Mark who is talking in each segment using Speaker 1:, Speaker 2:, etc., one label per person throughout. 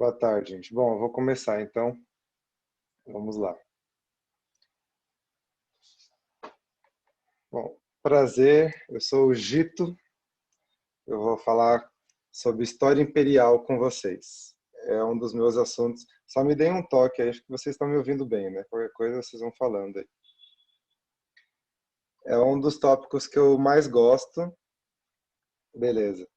Speaker 1: Boa tarde, gente. Bom, eu vou começar então. Vamos lá. Bom, prazer. Eu sou o Gito. Eu vou falar sobre história imperial com vocês. É um dos meus assuntos. Só me deem um toque aí, acho que vocês estão me ouvindo bem, né? Qualquer coisa vocês vão falando aí. É um dos tópicos que eu mais gosto. Beleza.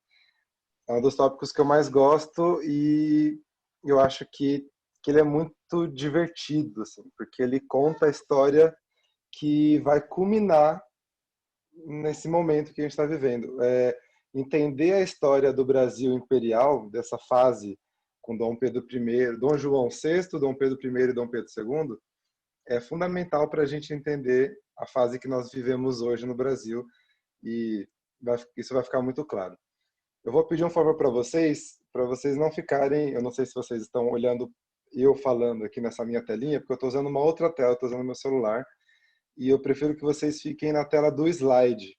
Speaker 1: É um dos tópicos que eu mais gosto e eu acho que ele é muito divertido, assim, porque ele conta a história que vai culminar nesse momento que a gente está vivendo. Entender a história do Brasil imperial, dessa fase com Dom Pedro I, Dom João VI, Dom Pedro I e Dom Pedro II, é fundamental para a gente entender a fase que nós vivemos hoje no Brasil e isso vai ficar muito claro. Eu vou pedir um favor para vocês não ficarem, eu não sei se vocês estão olhando eu falando aqui nessa minha telinha, porque eu estou usando uma outra tela, estou usando meu celular, e eu prefiro que vocês fiquem na tela do slide,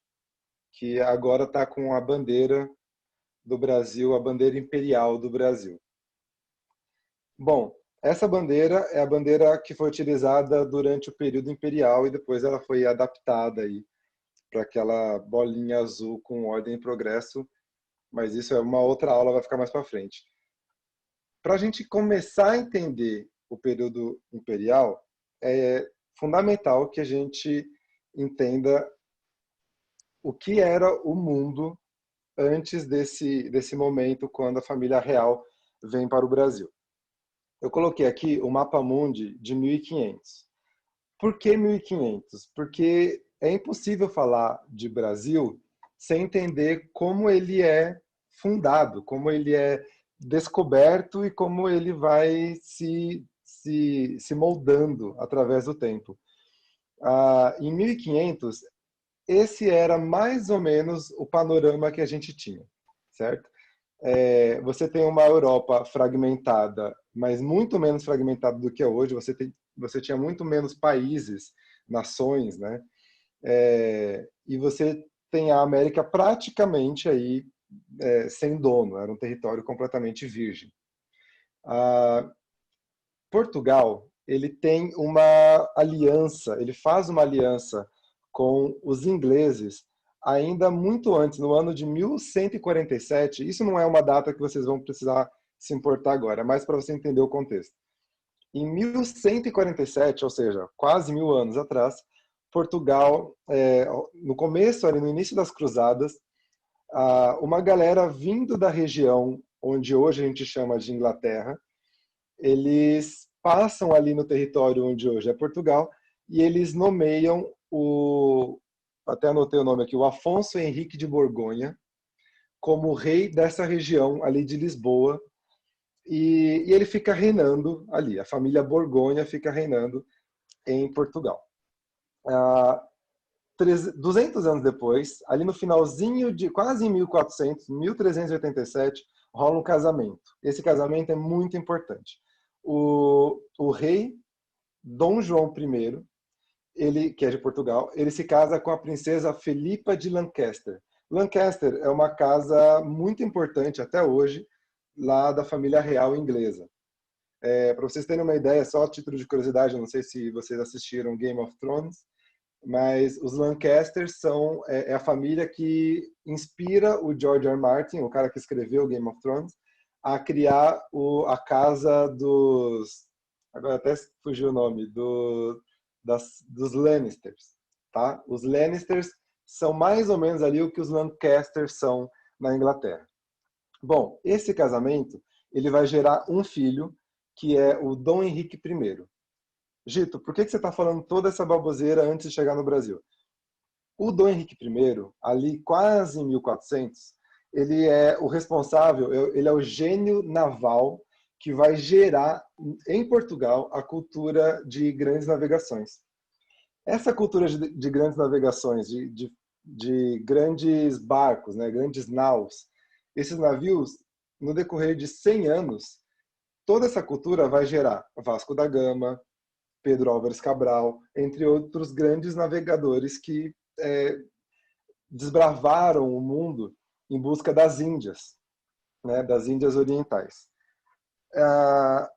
Speaker 1: que agora está com a bandeira do Brasil, a bandeira imperial do Brasil. Bom, essa bandeira é a bandeira que foi utilizada durante o período imperial e depois ela foi adaptada aí para aquela bolinha azul com ordem e progresso, mas isso é uma outra aula, vai ficar mais para frente. Para a gente começar a entender o período imperial, é fundamental que a gente entenda o que era o mundo antes desse momento, quando a família real vem para o Brasil. Eu coloquei aqui o mapa mundi de 1500. Por que 1500? Porque é impossível falar de Brasil sem entender como ele é fundado, como ele é descoberto e como ele vai se moldando através do tempo. Em 1500, esse era mais ou menos o panorama que a gente tinha, certo? Você tem uma Europa fragmentada, mas muito menos fragmentada do que é hoje. Você tinha muito menos países, nações, né? E você tem a América praticamente aí sem dono, era um território completamente virgem. Portugal, ele tem uma aliança, ele faz uma aliança com os ingleses ainda muito antes, no ano de 1147. Isso não é uma data que vocês vão precisar se importar agora, é mais para você entender o contexto. Em 1147, ou seja, quase 1000 anos atrás, Portugal, no começo, ali no início das cruzadas, uma galera vindo da região onde hoje a gente chama de Inglaterra, eles passam ali no território onde hoje é Portugal e eles nomeiam até anotei o nome aqui, o Afonso Henrique de Borgonha, como rei dessa região ali de Lisboa, e ele fica reinando ali, a família Borgonha fica reinando em Portugal. 200 anos depois, ali no finalzinho de quase em 1400, 1387, rola um casamento. Esse casamento é muito importante. O rei Dom João I, ele, que é de Portugal, ele se casa com a princesa Felipa de Lancaster. Lancaster é uma casa muito importante até hoje, lá da família real inglesa. Para vocês terem uma ideia, só a título de curiosidade, não sei se vocês assistiram Game of Thrones, mas os Lancasters é a família que inspira o George R. R. Martin, o cara que escreveu Game of Thrones, a criar a casa dos... Agora até fugiu o nome, dos Lannisters. Tá? Os Lannisters são mais ou menos ali o que os Lancasters são na Inglaterra. Bom, esse casamento ele vai gerar um filho, que é o Dom Henrique I. Gito, por que você está falando toda essa baboseira antes de chegar no Brasil? O Dom Henrique I, ali quase em 1400, ele é o responsável, ele é o gênio naval que vai gerar em Portugal a cultura de grandes navegações. Essa cultura de grandes navegações, de grandes barcos, né, grandes naus, esses navios, no decorrer de 100 anos, toda essa cultura vai gerar Vasco da Gama, Pedro Álvares Cabral, entre outros grandes navegadores que desbravaram o mundo em busca das Índias, né, das Índias Orientais. Ah,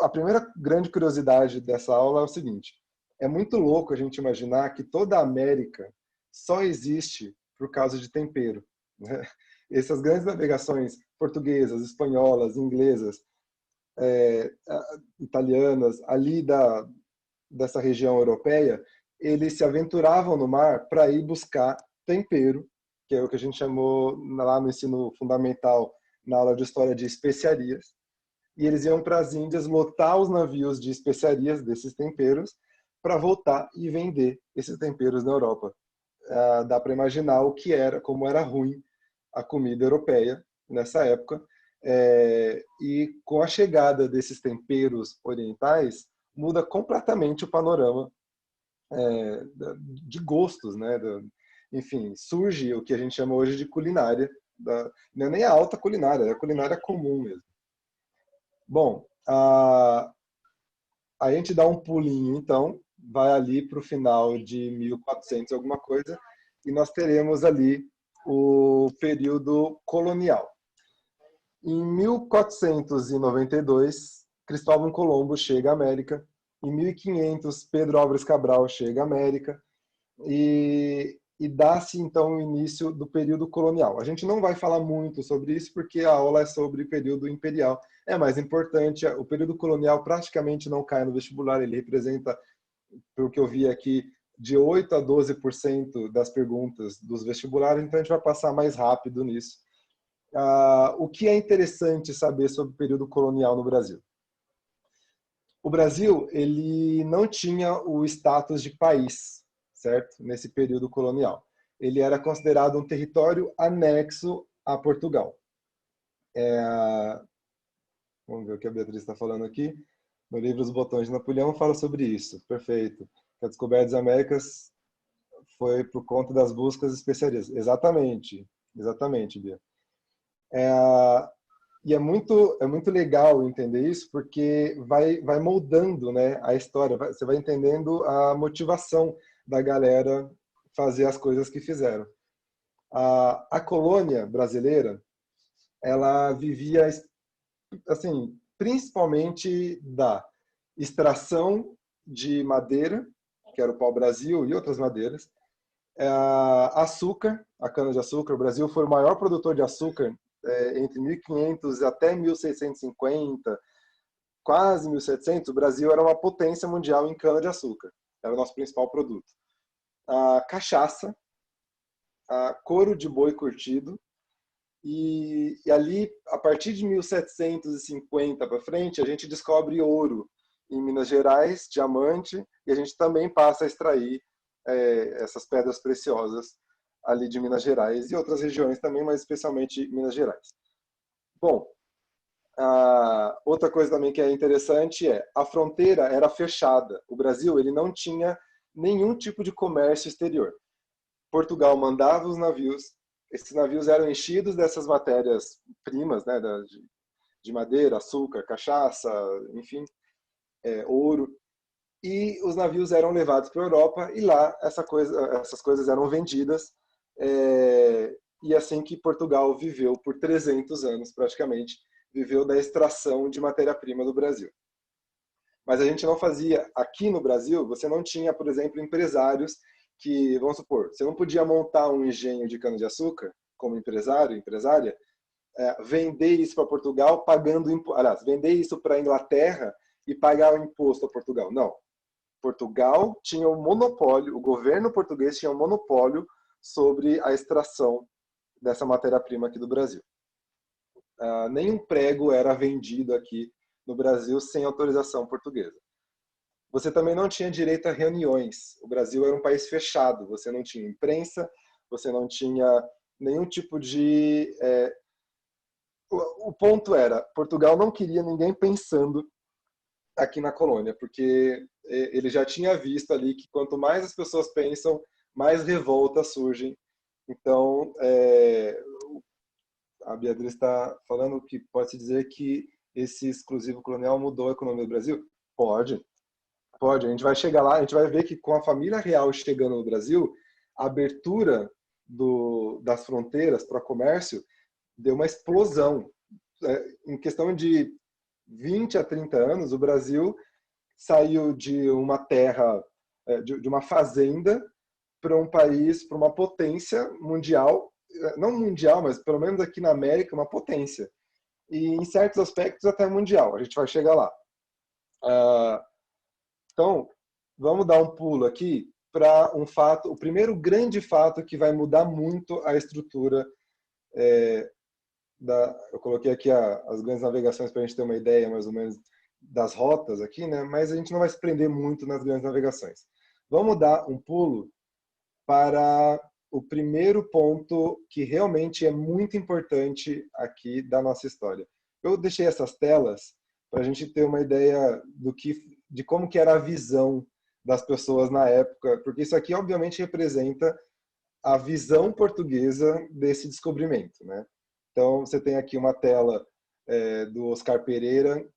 Speaker 1: a primeira grande curiosidade dessa aula é o seguinte: é muito louco a gente imaginar que toda a América só existe por causa de tempero, né? Essas grandes navegações portuguesas, espanholas, inglesas, italianas, ali dessa região europeia, eles se aventuravam no mar para ir buscar tempero, que é o que a gente chamou lá no ensino fundamental, na aula de história, de especiarias. E eles iam para as Índias lotar os navios de especiarias desses temperos para voltar e vender esses temperos na Europa. Dá para imaginar o que era, como era ruim a comida europeia nessa época. E com a chegada desses temperos orientais, muda completamente o panorama de gostos, né? Enfim, surge o que a gente chama hoje de culinária. Não é nem a alta culinária, é a culinária comum mesmo. Bom, a gente dá um pulinho, então, vai ali para o final de 1400 alguma coisa, e nós teremos ali o período colonial. Em 1492, Cristóvão Colombo chega à América. Em 1500, Pedro Álvares Cabral chega à América. E dá-se, então, o início do período colonial. A gente não vai falar muito sobre isso, porque a aula é sobre período imperial. É mais importante, o período colonial praticamente não cai no vestibular, ele representa, pelo que eu vi aqui, de 8 a 12% das perguntas dos vestibulares, então a gente vai passar mais rápido nisso. O que é interessante saber sobre o período colonial no Brasil? O Brasil, ele não tinha o status de país, certo? Nesse período colonial. Ele era considerado um território anexo a Portugal. Vamos ver o que a Beatriz está falando aqui. No livro Os Botões de Napoleão fala sobre isso. Perfeito. A descoberta das Américas foi por conta das buscas de especiarias. Exatamente. Exatamente, Bia. E é muito legal entender isso, porque vai moldando, né, a história. Você vai entendendo a motivação da galera fazer as coisas que fizeram. A colônia brasileira, ela vivia, assim, principalmente da extração de madeira, que era o pau-brasil e outras madeiras, açúcar, a cana-de-açúcar. O Brasil foi o maior produtor de açúcar entre 1500 até 1650, quase 1700. O Brasil era uma potência mundial em cana-de-açúcar. Era o nosso principal produto. A cachaça, a couro de boi curtido, e ali, a partir de 1750 para frente, a gente descobre ouro em Minas Gerais, diamante, e a gente também passa a extrair essas pedras preciosas ali de Minas Gerais e outras regiões também, mas especialmente Minas Gerais. Bom, outra coisa também que é interessante é a fronteira era fechada. O Brasil ele não tinha nenhum tipo de comércio exterior. Portugal mandava os navios, esses navios eram enchidos dessas matérias-primas, né, de madeira, açúcar, cachaça, enfim, ouro, e os navios eram levados para a Europa e lá essas coisas eram vendidas, e assim que Portugal viveu por 300 anos praticamente, viveu da extração de matéria-prima do Brasil. Mas a gente não fazia, aqui no Brasil, você não tinha, por exemplo, empresários que, vamos supor, você não podia montar um engenho de cana-de-açúcar como empresário, empresária, vender isso para Portugal pagando, aliás, vender isso para a Inglaterra e pagar o imposto a Portugal. Não. Portugal tinha um monopólio, o governo português tinha um monopólio sobre a extração dessa matéria-prima aqui do Brasil. Nenhum prego era vendido aqui no Brasil sem autorização portuguesa. Você também não tinha direito a reuniões. O Brasil era um país fechado. Você não tinha imprensa, você não tinha nenhum tipo de... O ponto era, Portugal não queria ninguém pensando aqui na colônia, porque ele já tinha visto ali que quanto mais as pessoas pensam, mais revoltas surgem. Então, a Beatriz está falando que pode-se dizer que esse exclusivo colonial mudou a economia do Brasil? Pode, pode. A gente vai chegar lá, a gente vai ver que com a família real chegando no Brasil, a abertura das fronteiras para comércio deu uma explosão. Em questão de 20 a 30 anos, o Brasil saiu de uma terra, de uma fazenda, para um país, para uma potência mundial, não mundial, mas pelo menos aqui na América, uma potência. E em certos aspectos até mundial, a gente vai chegar lá. Então, vamos dar um pulo aqui para um fato, o primeiro grande fato que vai mudar muito a estrutura eu coloquei aqui as grandes navegações para a gente ter uma ideia mais ou menos das rotas aqui, né? Mas a gente não vai se prender muito nas grandes navegações. Vamos dar um pulo para o primeiro ponto que realmente é muito importante aqui da nossa história. Eu deixei essas telas para a gente ter uma ideia de como que era a visão das pessoas na época, porque isso aqui obviamente representa a visão portuguesa desse descobrimento, né? Então você tem aqui uma tela do Oscar Pereira,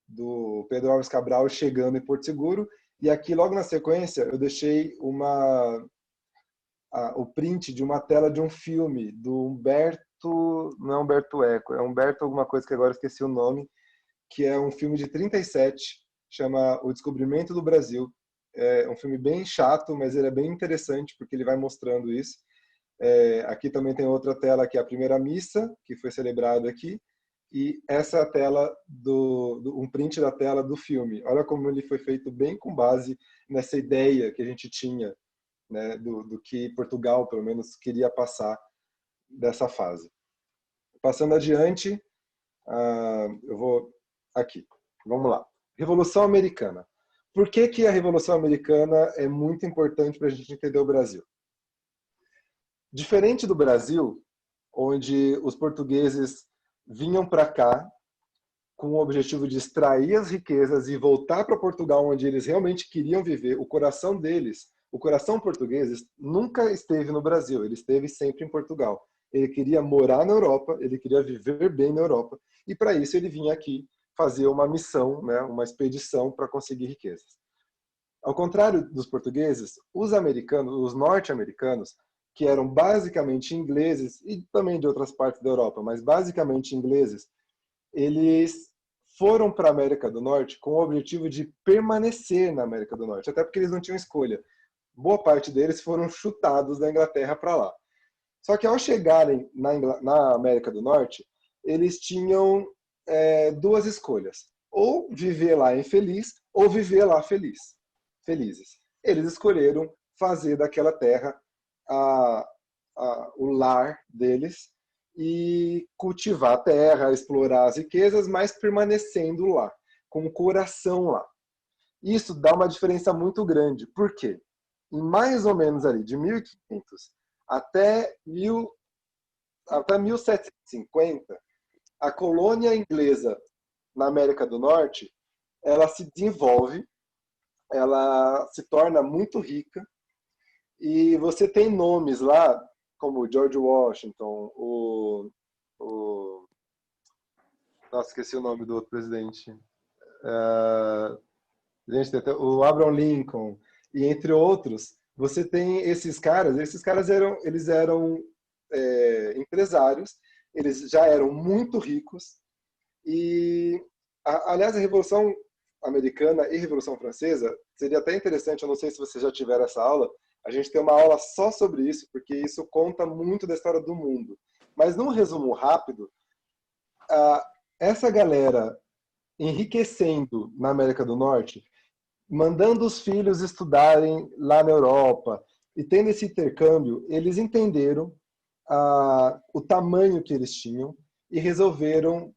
Speaker 1: do Pedro Álvares Cabral chegando em Porto Seguro, e aqui logo na sequência eu deixei o print de uma tela de um filme do Humberto, não é Humberto Eco, é Humberto alguma coisa que agora eu esqueci o nome, que é um filme de 37, chama O Descobrimento do Brasil. É um filme bem chato, mas ele é bem interessante porque ele vai mostrando isso. Aqui também tem outra tela que é a primeira missa, que foi celebrada aqui, e essa é a tela um print da tela do filme. Olha como ele foi feito bem com base nessa ideia que a gente tinha, né, do que Portugal, pelo menos, queria passar dessa fase. Passando adiante, eu vou aqui. Vamos lá. Revolução Americana. Por que a Revolução Americana é muito importante para a gente entender o Brasil? Diferente do Brasil, onde os portugueses vinham para cá com o objetivo de extrair as riquezas e voltar para Portugal, onde eles realmente queriam viver, o coração deles, o coração português, nunca esteve no Brasil, ele esteve sempre em Portugal. Ele queria morar na Europa, ele queria viver bem na Europa, e para isso ele vinha aqui fazer uma missão, né, uma expedição para conseguir riquezas. Ao contrário dos portugueses, os americanos, os norte-americanos, que eram basicamente ingleses, e também de outras partes da Europa, mas basicamente ingleses, eles foram para a América do Norte com o objetivo de permanecer na América do Norte, até porque eles não tinham escolha. Boa parte deles foram chutados da Inglaterra para lá. Só que ao chegarem na América do Norte, eles tinham duas escolhas: ou viver lá infeliz, ou viver lá felizes. Eles escolheram fazer daquela terra o lar deles e cultivar a terra, explorar as riquezas, mas permanecendo lá, com o coração lá. Isso dá uma diferença muito grande. Por quê? Em mais ou menos ali, de 1500 até 1750, a colônia inglesa na América do Norte, ela se desenvolve, ela se torna muito rica, e você tem nomes lá, como George Washington, nossa, esqueci o nome do outro presidente. O Abraham Lincoln, e entre outros, você tem esses caras eles eram empresários, eles já eram muito ricos, e, aliás, a Revolução Americana e a Revolução Francesa, seria até interessante, eu não sei se vocês já tiveram essa aula, a gente tem uma aula só sobre isso, porque isso conta muito da história do mundo. Mas, num resumo rápido, essa galera enriquecendo na América do Norte, mandando os filhos estudarem lá na Europa, e tendo esse intercâmbio, eles entenderam o tamanho que eles tinham e resolveram,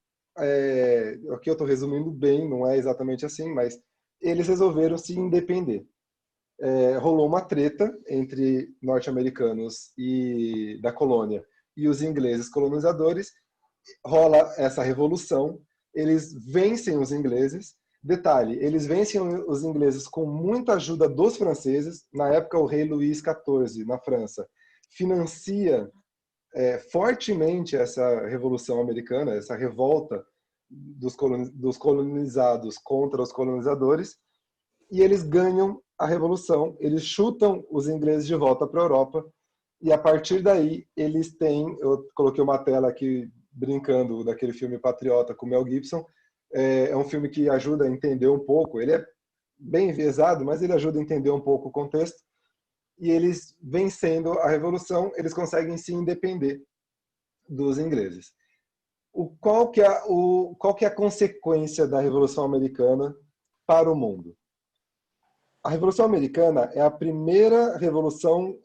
Speaker 1: aqui eu estou resumindo bem, não é exatamente assim, mas eles resolveram se independer. Rolou uma treta entre norte-americanos e da colônia e os ingleses colonizadores, rola essa revolução, eles vencem os ingleses. Detalhe, eles vencem os ingleses com muita ajuda dos franceses. Na época, o rei Luís XIV, na França, financia fortemente essa revolução americana, essa revolta dos colonizados contra os colonizadores, e eles ganham a revolução, eles chutam os ingleses de volta para a Europa, e a partir daí eles têm, eu coloquei uma tela aqui brincando daquele filme Patriota com Mel Gibson, É um filme que ajuda a entender um pouco. Ele é bem enviesado, mas ele ajuda a entender um pouco o contexto. E eles, vencendo a Revolução, eles conseguem se independer dos ingleses. Qual que é a consequência da Revolução Americana para o mundo? A Revolução Americana é a primeira revolução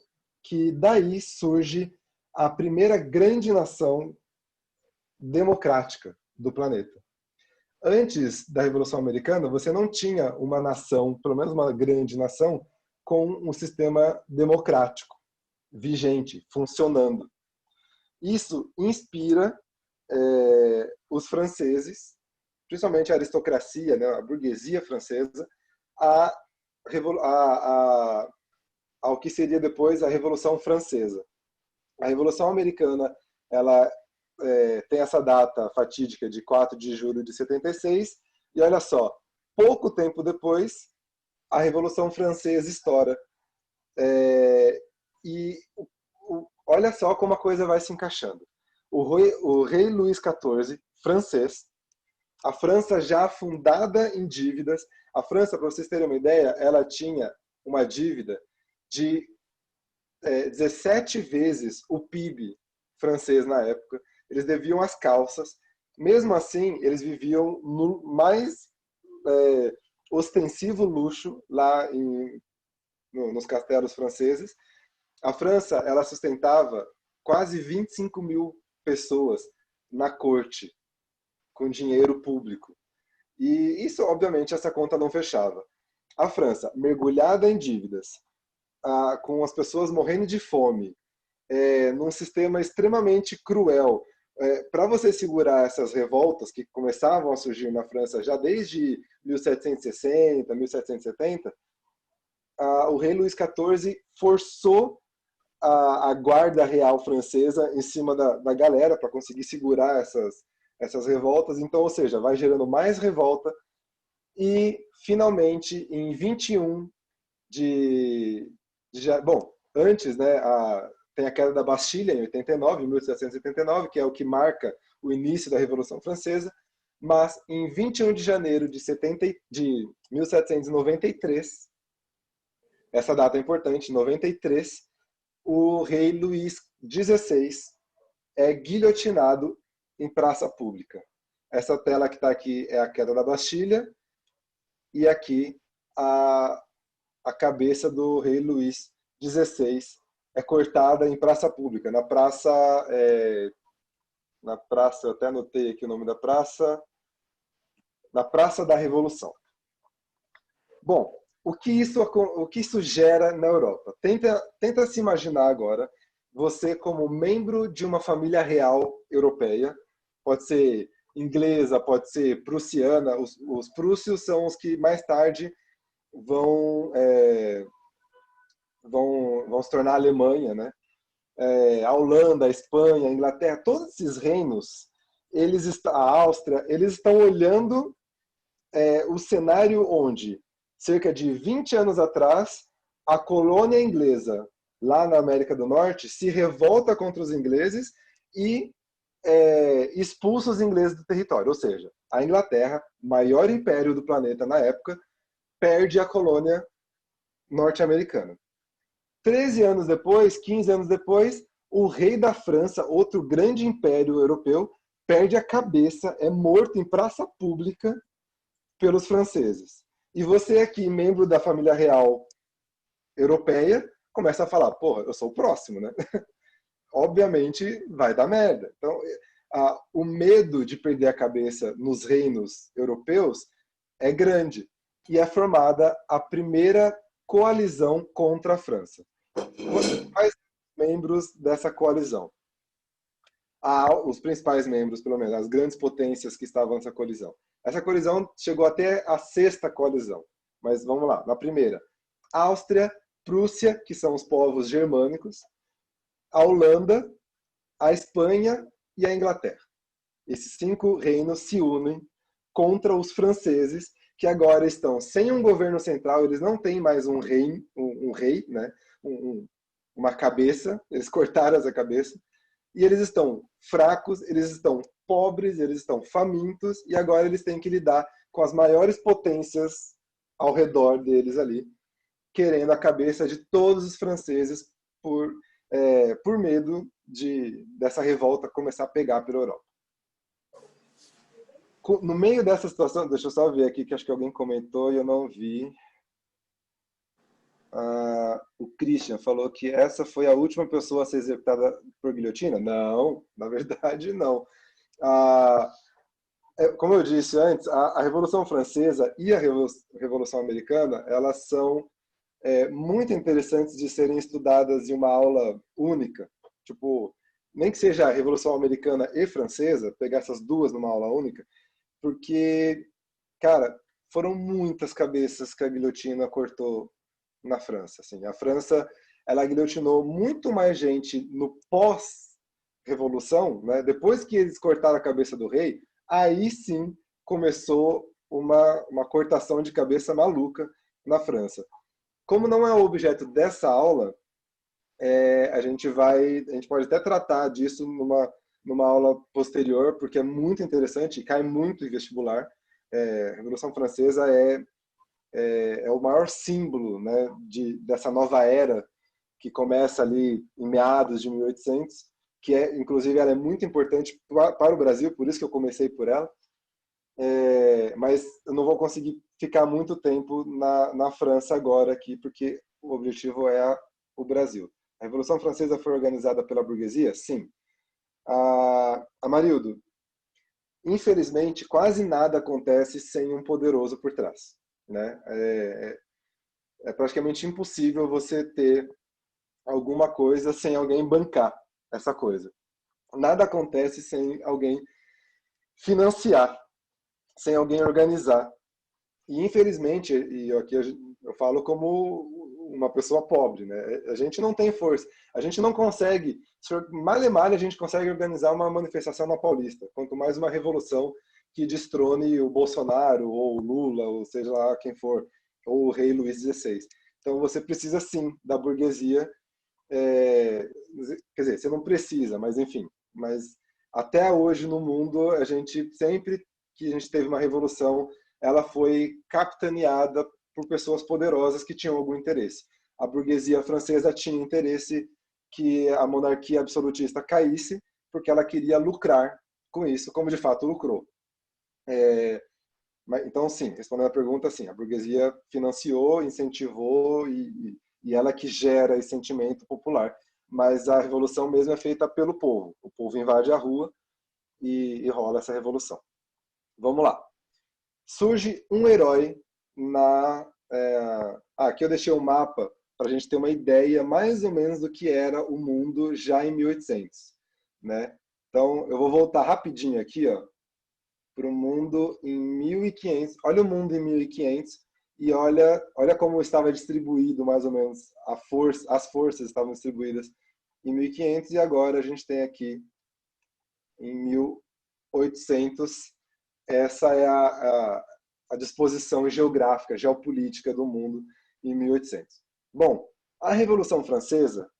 Speaker 1: que daí surge a primeira grande nação democrática do planeta. Antes da Revolução Americana, você não tinha uma nação, pelo menos uma grande nação, com um sistema democrático, vigente, funcionando. Isso inspira os franceses, principalmente a aristocracia, né, a burguesia francesa, a, ao que seria depois a Revolução Francesa. A Revolução Americana, ela tem essa data fatídica de 4 de julho de 76, e olha só, pouco tempo depois, a Revolução Francesa estoura. E olha só como a coisa vai se encaixando. O rei Luís XIV, francês, a França já afundada em dívidas. A França, para vocês terem uma ideia, ela tinha uma dívida de 17 vezes o PIB francês na época. Eles deviam as calças. Mesmo assim, eles viviam no mais ostensivo luxo lá nos castelos franceses. A França, ela sustentava quase 25 mil pessoas na corte, com dinheiro público. E isso, obviamente, essa conta não fechava. A França, mergulhada em dívidas, com as pessoas morrendo de fome, num sistema extremamente cruel. Para você segurar essas revoltas que começavam a surgir na França já desde 1760, 1770, o rei Luís XIV forçou a guarda real francesa em cima da galera para conseguir segurar essas revoltas. Então, ou seja, vai gerando mais revolta e, finalmente, em 21 bom, antes, né, tem a queda da Bastilha em 89, 1789, que é o que marca o início da Revolução Francesa, mas em 21 de janeiro de 1793, essa data é importante, 93, o rei Luís XVI é guilhotinado em praça pública. Essa tela que está aqui é a queda da Bastilha, e aqui a cabeça do rei Luís XVI é cortada em praça pública, na praça, eu até anotei aqui o nome da praça, na Praça da Revolução. Bom, o que isso gera na Europa? Tenta se imaginar agora, você como membro de uma família real europeia, pode ser inglesa, pode ser prussiana, os prússios são os que mais tarde vão se tornar a Alemanha, né? A Holanda, a Espanha, a Inglaterra, todos esses reinos, a Áustria, eles estão olhando o cenário onde, cerca de 20 anos atrás, a colônia inglesa, lá na América do Norte, se revolta contra os ingleses e expulsa os ingleses do território. Ou seja, a Inglaterra, maior império do planeta na época, perde a colônia norte-americana. 13 anos depois, 15 anos depois, o rei da França, outro grande império europeu, perde a cabeça, é morto em praça pública pelos franceses. E você aqui, membro da família real europeia, começa a falar, porra, eu sou o próximo, né? Obviamente vai dar merda. Então, o medo de perder a cabeça nos reinos europeus é grande. E é formada a primeira coalizão contra a França. Quais membros dessa coalizão? Os principais membros, pelo menos, as grandes potências que estavam nessa coalizão. Essa coalizão chegou até a sexta coalizão. Mas vamos lá. Na primeira, Áustria, Prússia, que são os povos germânicos, a Holanda, a Espanha e a Inglaterra. Esses 5 reinos se unem contra os franceses, que agora estão sem um governo central, eles não têm mais um rei, né? Uma cabeça, eles cortaram essa cabeça, e eles estão fracos, eles estão pobres, eles estão famintos, e agora eles têm que lidar com as maiores potências ao redor deles ali, querendo a cabeça de todos os franceses por medo dessa revolta começar a pegar pela Europa. No meio dessa situação, deixa eu só ver aqui, que acho que alguém comentou e eu não vi. O Christian falou que essa foi a última pessoa a ser executada por guilhotina? Não, na verdade não. Como eu disse antes, a Revolução Francesa e a Revolução Americana, elas são muito interessantes de serem estudadas em uma aula única. Tipo, nem que seja a Revolução Americana e Francesa, pegar essas duas numa aula única, porque, cara, foram muitas cabeças que a guilhotina cortou na França. Assim. A França, ela guilhotinou muito mais gente no pós-revolução, né? Depois que eles cortaram a cabeça do rei, aí sim começou uma cortação de cabeça maluca na França. Como não é o objeto dessa aula, a gente pode até tratar disso numa aula posterior, porque é muito interessante e cai muito em vestibular. A Revolução Francesa é o maior símbolo, né, dessa nova era que começa ali em meados de 1800, que inclusive ela é muito importante para o Brasil, por isso que eu comecei por ela. Mas eu não vou conseguir ficar muito tempo na França agora aqui, porque o objetivo é o Brasil. A Revolução Francesa foi organizada pela burguesia? Sim. Amarildo, infelizmente, quase nada acontece sem um poderoso por trás. Né? É praticamente impossível você ter alguma coisa sem alguém bancar essa coisa. Nada acontece sem alguém financiar, sem alguém organizar. E infelizmente, e aqui eu falo como uma pessoa pobre, né? A gente não tem força, a gente não consegue, mal e mal a gente consegue organizar uma manifestação na Paulista, quanto mais uma revolução que destrone o Bolsonaro, ou o Lula, ou seja lá quem for, ou o rei Luís XVI. Então você precisa sim da burguesia, quer dizer, você não precisa, mas enfim, mas até hoje no mundo, a gente sempre que a gente teve uma revolução, ela foi capitaneada por pessoas poderosas que tinham algum interesse. A burguesia francesa tinha interesse que a monarquia absolutista caísse, porque ela queria lucrar com isso, como de fato lucrou. Então, sim, respondendo a pergunta, sim, a burguesia financiou, incentivou e ela que gera esse sentimento popular. Mas a revolução mesmo é feita pelo povo. O povo invade a rua e rola essa revolução. Vamos lá. Surge um herói aqui eu deixei um mapa para a gente ter uma ideia mais ou menos do que era o mundo já em 1800, né? Então eu vou voltar rapidinho aqui, ó, para o mundo em 1500. Olha o mundo em 1500 e olha como estava distribuído mais ou menos as forças estavam distribuídas em 1500 e agora a gente tem aqui em 1800. Essa é a disposição geográfica, geopolítica do mundo em 1800. Bom, a Revolução Francesa,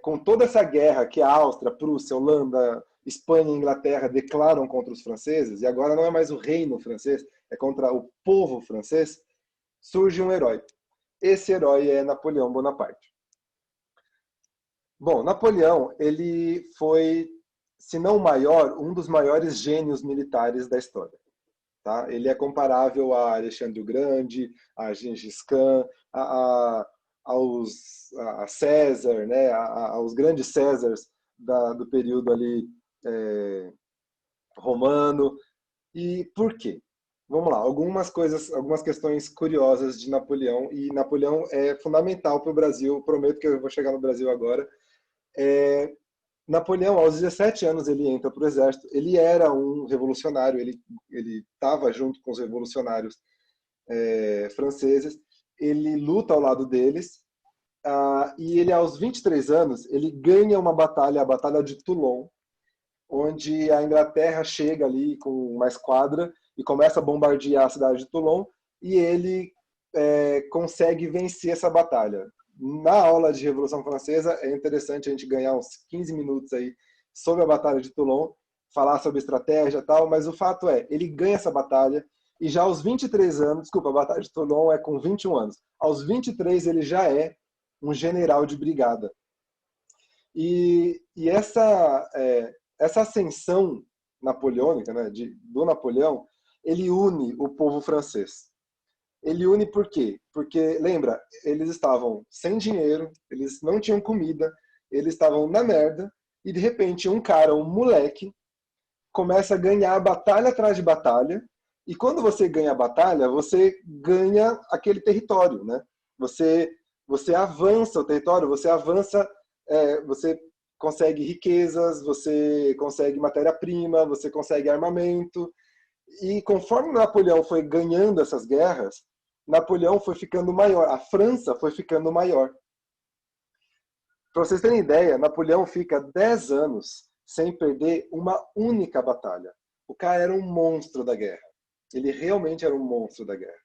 Speaker 1: com toda essa guerra que a Áustria, Prússia, Holanda, Espanha e Inglaterra declaram contra os franceses, e agora não é mais o reino francês, é contra o povo francês, surge um herói. Esse herói é Napoleão Bonaparte. Bom, Napoleão, ele foi, se não o maior, um dos maiores gênios militares da história. Tá? Ele é comparável a Alexandre o Grande, a Gengis Khan, a César, né? Aos grandes Césares do período ali romano. E por quê? Vamos lá, algumas questões curiosas de Napoleão, e Napoleão é fundamental para o Brasil, prometo que eu vou chegar no Brasil agora. Napoleão, aos 17 anos, ele entra para o exército. Ele era um revolucionário, ele estava junto com os revolucionários franceses. Ele luta ao lado deles. E ele, aos 23 anos, ele ganha uma batalha, a Batalha de Toulon, onde a Inglaterra chega ali com uma esquadra e começa a bombardear a cidade de Toulon, e ele consegue vencer essa batalha. Na aula de Revolução Francesa, é interessante a gente ganhar uns 15 minutos aí sobre a Batalha de Toulon, falar sobre estratégia e tal, mas o fato é, ele ganha essa batalha e já aos 23 anos, desculpa, a Batalha de Toulon é com 21 anos, aos 23 ele já é um general de brigada. E essa ascensão napoleônica, né, do Napoleão, ele une o povo francês. Ele une por quê? Porque, lembra, eles estavam sem dinheiro, eles não tinham comida, eles estavam na merda, e de repente um cara, um moleque, começa a ganhar batalha atrás de batalha, e quando você ganha a batalha, você ganha aquele território, né? Você avança o território, você avança, você consegue riquezas, você consegue matéria-prima, você consegue armamento, e conforme Napoleão foi ganhando essas guerras, Napoleão foi ficando maior, a França foi ficando maior. Para vocês terem ideia, Napoleão fica 10 anos sem perder uma única batalha. O cara era um monstro da guerra. Ele realmente era um monstro da guerra.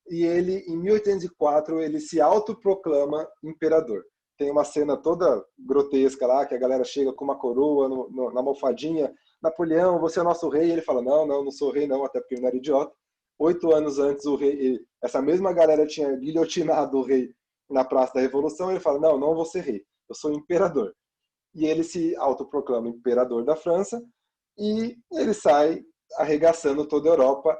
Speaker 1: E ele, em 1804, ele se autoproclama imperador. Tem uma cena toda grotesca lá, que a galera chega com uma coroa na almofadinha. Napoleão, você é nosso rei. E ele fala, não sou rei não, até porque ele não era idiota. 8 anos antes, o rei, essa mesma galera tinha guilhotinado o rei na Praça da Revolução. Ele fala, não vou ser rei, eu sou imperador. E ele se autoproclama imperador da França e ele sai arregaçando toda a Europa.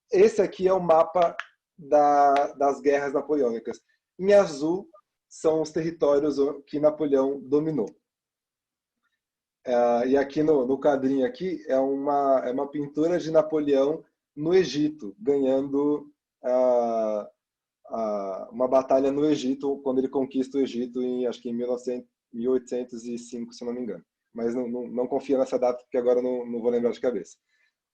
Speaker 1: Esse aqui é o mapa das guerras napoleônicas. Em azul são os territórios que Napoleão dominou. E aqui no quadrinho aqui é uma pintura de Napoleão no Egito, ganhando uma batalha no Egito, quando ele conquista o Egito, acho que em 1805, se não me engano. Mas não confia nessa data, porque agora não vou lembrar de cabeça.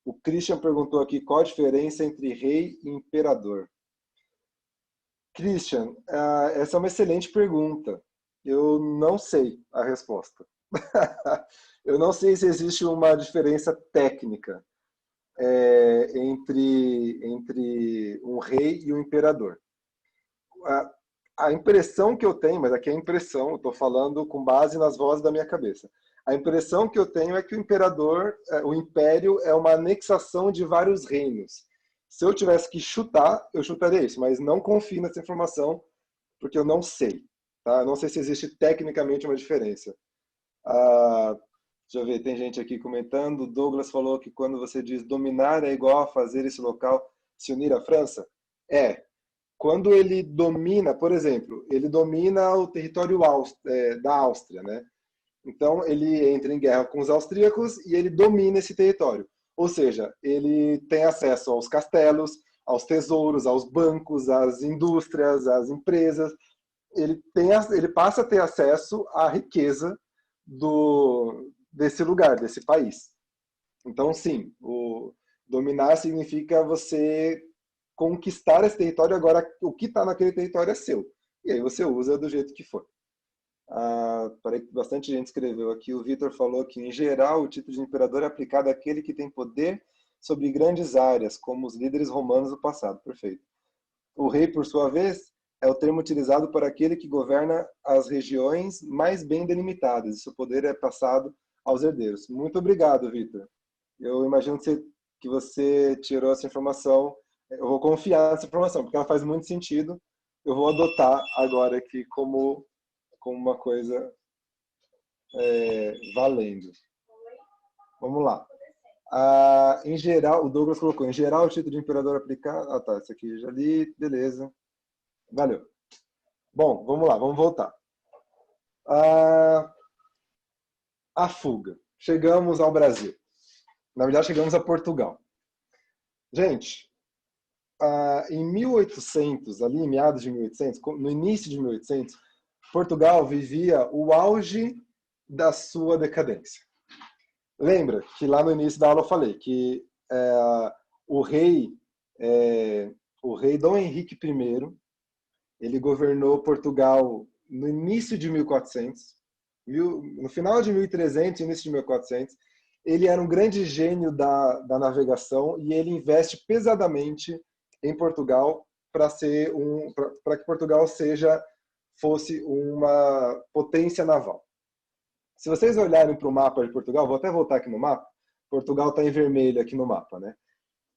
Speaker 1: O Christian perguntou aqui qual a diferença entre rei e imperador. Christian, essa é uma excelente pergunta. Eu não sei a resposta. Eu não sei se existe uma diferença técnica entre um rei e um imperador. A impressão que eu tenho, mas aqui é impressão, eu estou falando com base nas vozes da minha cabeça. A impressão que eu tenho é que o imperador, o império é uma anexação de vários reinos. Se eu tivesse que chutar, eu chutaria isso, mas não confio nessa informação, porque eu não sei. Tá? Eu não sei se existe tecnicamente uma diferença. Deixa eu ver, tem gente aqui comentando. O Douglas falou que quando você diz dominar é igual a fazer esse local se unir à França. Quando ele domina, por exemplo, ele domina o território da Áustria, né? Então ele entra em guerra com os austríacos e ele domina esse território. Ou seja, ele tem acesso aos castelos, aos tesouros, aos bancos, às indústrias, às empresas. Ele passa a ter acesso à riqueza desse lugar, desse país. Então, sim, dominar significa você conquistar esse território. Agora o que está naquele território é seu. E aí você usa do jeito que for. Parei que bastante gente escreveu aqui. O Vitor falou que, em geral, o título de imperador é aplicado àquele que tem poder sobre grandes áreas, como os líderes romanos do passado. Perfeito. O rei, por sua vez, é o termo utilizado para aquele que governa as regiões mais bem delimitadas, e seu poder é passado aos herdeiros. Muito obrigado, Vitor. Eu imagino que você tirou essa informação. Eu vou confiar nessa informação, porque ela faz muito sentido. Eu vou adotar agora aqui como uma coisa valendo. Vamos lá. Em geral, o Douglas colocou, em geral, o título de imperador aplicado... tá, isso aqui já li, beleza. Valeu. Bom, vamos lá, vamos voltar. A fuga. Chegamos ao Brasil. Na verdade, chegamos a Portugal. Gente, em 1800, ali em meados de 1800, no início de 1800, Portugal vivia o auge da sua decadência. Lembra que lá no início da aula eu falei que o rei Dom Henrique I, ele governou Portugal no início de 1400, no final de 1300 e início de 1400. Ele era um grande gênio da navegação e ele investe pesadamente em Portugal para que Portugal fosse uma potência naval. Se vocês olharem para o mapa de Portugal, vou até voltar aqui no mapa, Portugal está em vermelho aqui no mapa, né?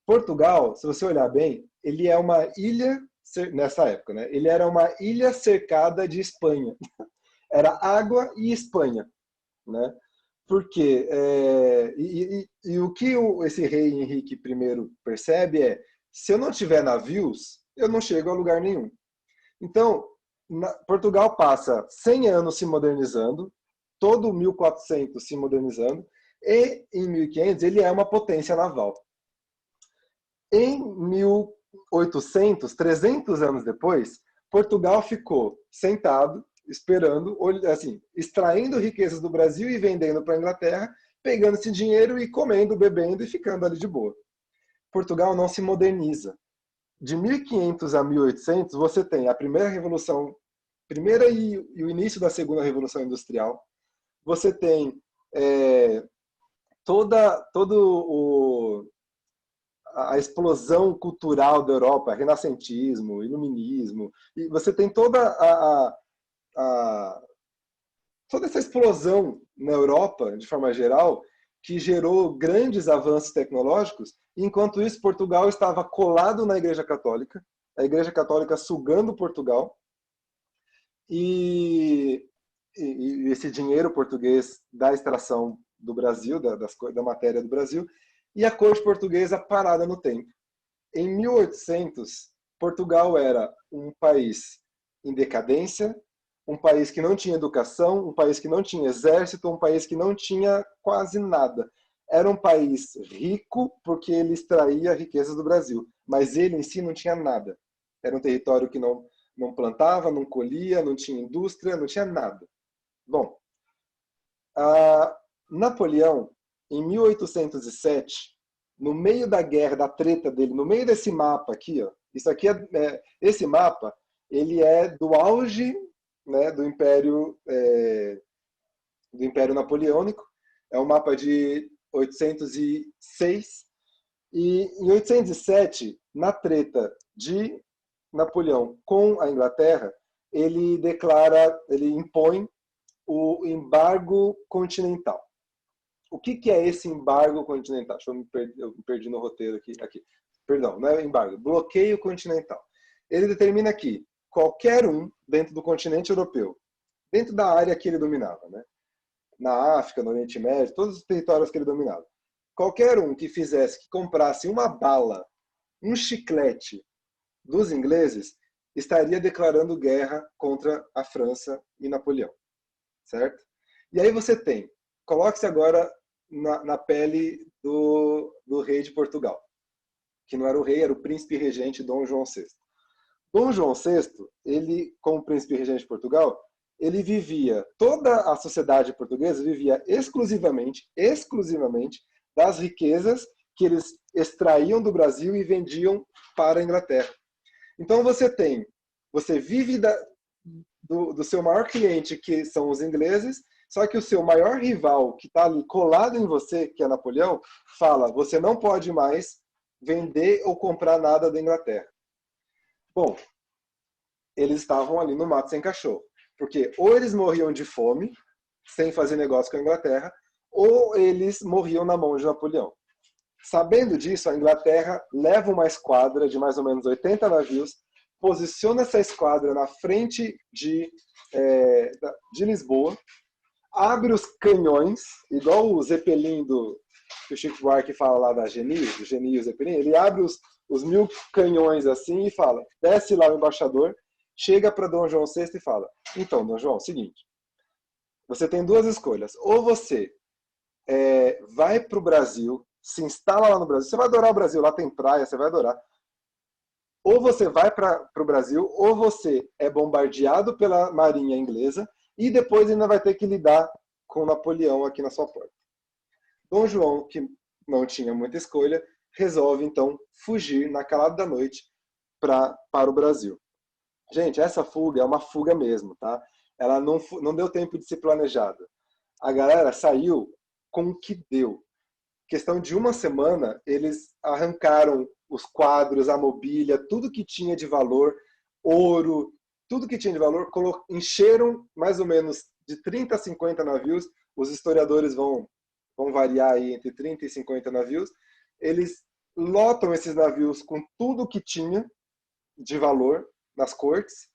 Speaker 1: Portugal, se você olhar bem, ele é uma ilha, nessa época, né? Ele era uma ilha cercada de Espanha. Era água e Espanha, né? Porque o que esse rei Henrique I percebe é, se eu não tiver navios, eu não chego a lugar nenhum. Então, Portugal passa 100 anos se modernizando, todo 1400 se modernizando, e em 1500 ele é uma potência naval. Em 1800, 300 anos depois, Portugal ficou sentado, esperando, assim, extraindo riquezas do Brasil e vendendo para a Inglaterra, pegando esse dinheiro e comendo, bebendo e ficando ali de boa. Portugal não se moderniza. De 1500 a 1800, você tem a primeira revolução, primeira e o início da segunda revolução industrial. Você tem a explosão cultural da Europa, renascentismo, iluminismo, e você tem toda essa explosão na Europa, de forma geral, que gerou grandes avanços tecnológicos, enquanto isso Portugal estava colado na Igreja Católica, a Igreja Católica sugando Portugal, e esse dinheiro português da extração do Brasil, da matéria do Brasil, e a corte portuguesa parada no tempo. Em 1800, Portugal era um país em decadência, um país que não tinha educação, um país que não tinha exército, um país que não tinha quase nada. Era um país rico porque ele extraía riquezas do Brasil, mas ele em si não tinha nada. Era um território que não plantava, não colhia, não tinha indústria, não tinha nada. Bom, Napoleão, em 1807, no meio da guerra, da treta dele, no meio desse mapa aqui, ó, isso aqui esse mapa, ele é do auge, né, do Império Napoleônico, é um mapa de 806, e em 807, na treta de Napoleão com a Inglaterra, ele impõe o embargo continental. O que é esse embargo continental? Deixa eu me perdi no roteiro aqui. Perdão, não é embargo, bloqueio continental. Ele determina que qualquer um dentro do continente europeu, dentro da área que ele dominava, né? Na África, no Oriente Médio, todos os territórios que ele dominava, qualquer um que comprasse uma bala, um chiclete dos ingleses, estaria declarando guerra contra a França e Napoleão, certo? E aí você tem, coloque-se agora na pele do rei de Portugal, que não era o rei, era o príncipe regente Dom João VI. Dom João VI, ele, como príncipe regente de Portugal, ele vivia, toda a sociedade portuguesa vivia exclusivamente das riquezas que eles extraíam do Brasil e vendiam para a Inglaterra. Então você vive do seu maior cliente, que são os ingleses, só que o seu maior rival, que está ali colado em você, que é Napoleão, fala, você não pode mais vender ou comprar nada da Inglaterra. Bom, eles estavam ali no mato sem cachorro, porque ou eles morriam de fome, sem fazer negócio com a Inglaterra, ou eles morriam na mão de Napoleão. Sabendo disso, a Inglaterra leva uma esquadra de mais ou menos 80 navios, posiciona essa esquadra na frente de Lisboa, abre os canhões, igual o Zeppelin que o Chico Buarque fala lá da Geni, do Geni e o Zeppelin, ele abre os 1000 canhões assim e fala, desce lá o embaixador, chega para Dom João VI e fala, então, Dom João, seguinte, você tem duas escolhas, ou você vai para o Brasil, se instala lá no Brasil, você vai adorar o Brasil, lá tem praia, você vai adorar, ou você vai para o Brasil, ou você é bombardeado pela marinha inglesa e depois ainda vai ter que lidar com Napoleão aqui na sua porta. Dom João, que não tinha muita escolha, resolve então fugir na calada da noite para o Brasil. Gente, essa fuga é uma fuga mesmo, tá? Ela não deu tempo de ser planejada. A galera saiu com o que deu. Questão de uma semana, eles arrancaram os quadros, a mobília, tudo que tinha de valor, ouro, tudo que tinha de valor, encheram mais ou menos de 30 a 50 navios, os historiadores vão variar aí entre 30 e 50 navios. Eles lotam esses navios com tudo que tinha de valor nas cortes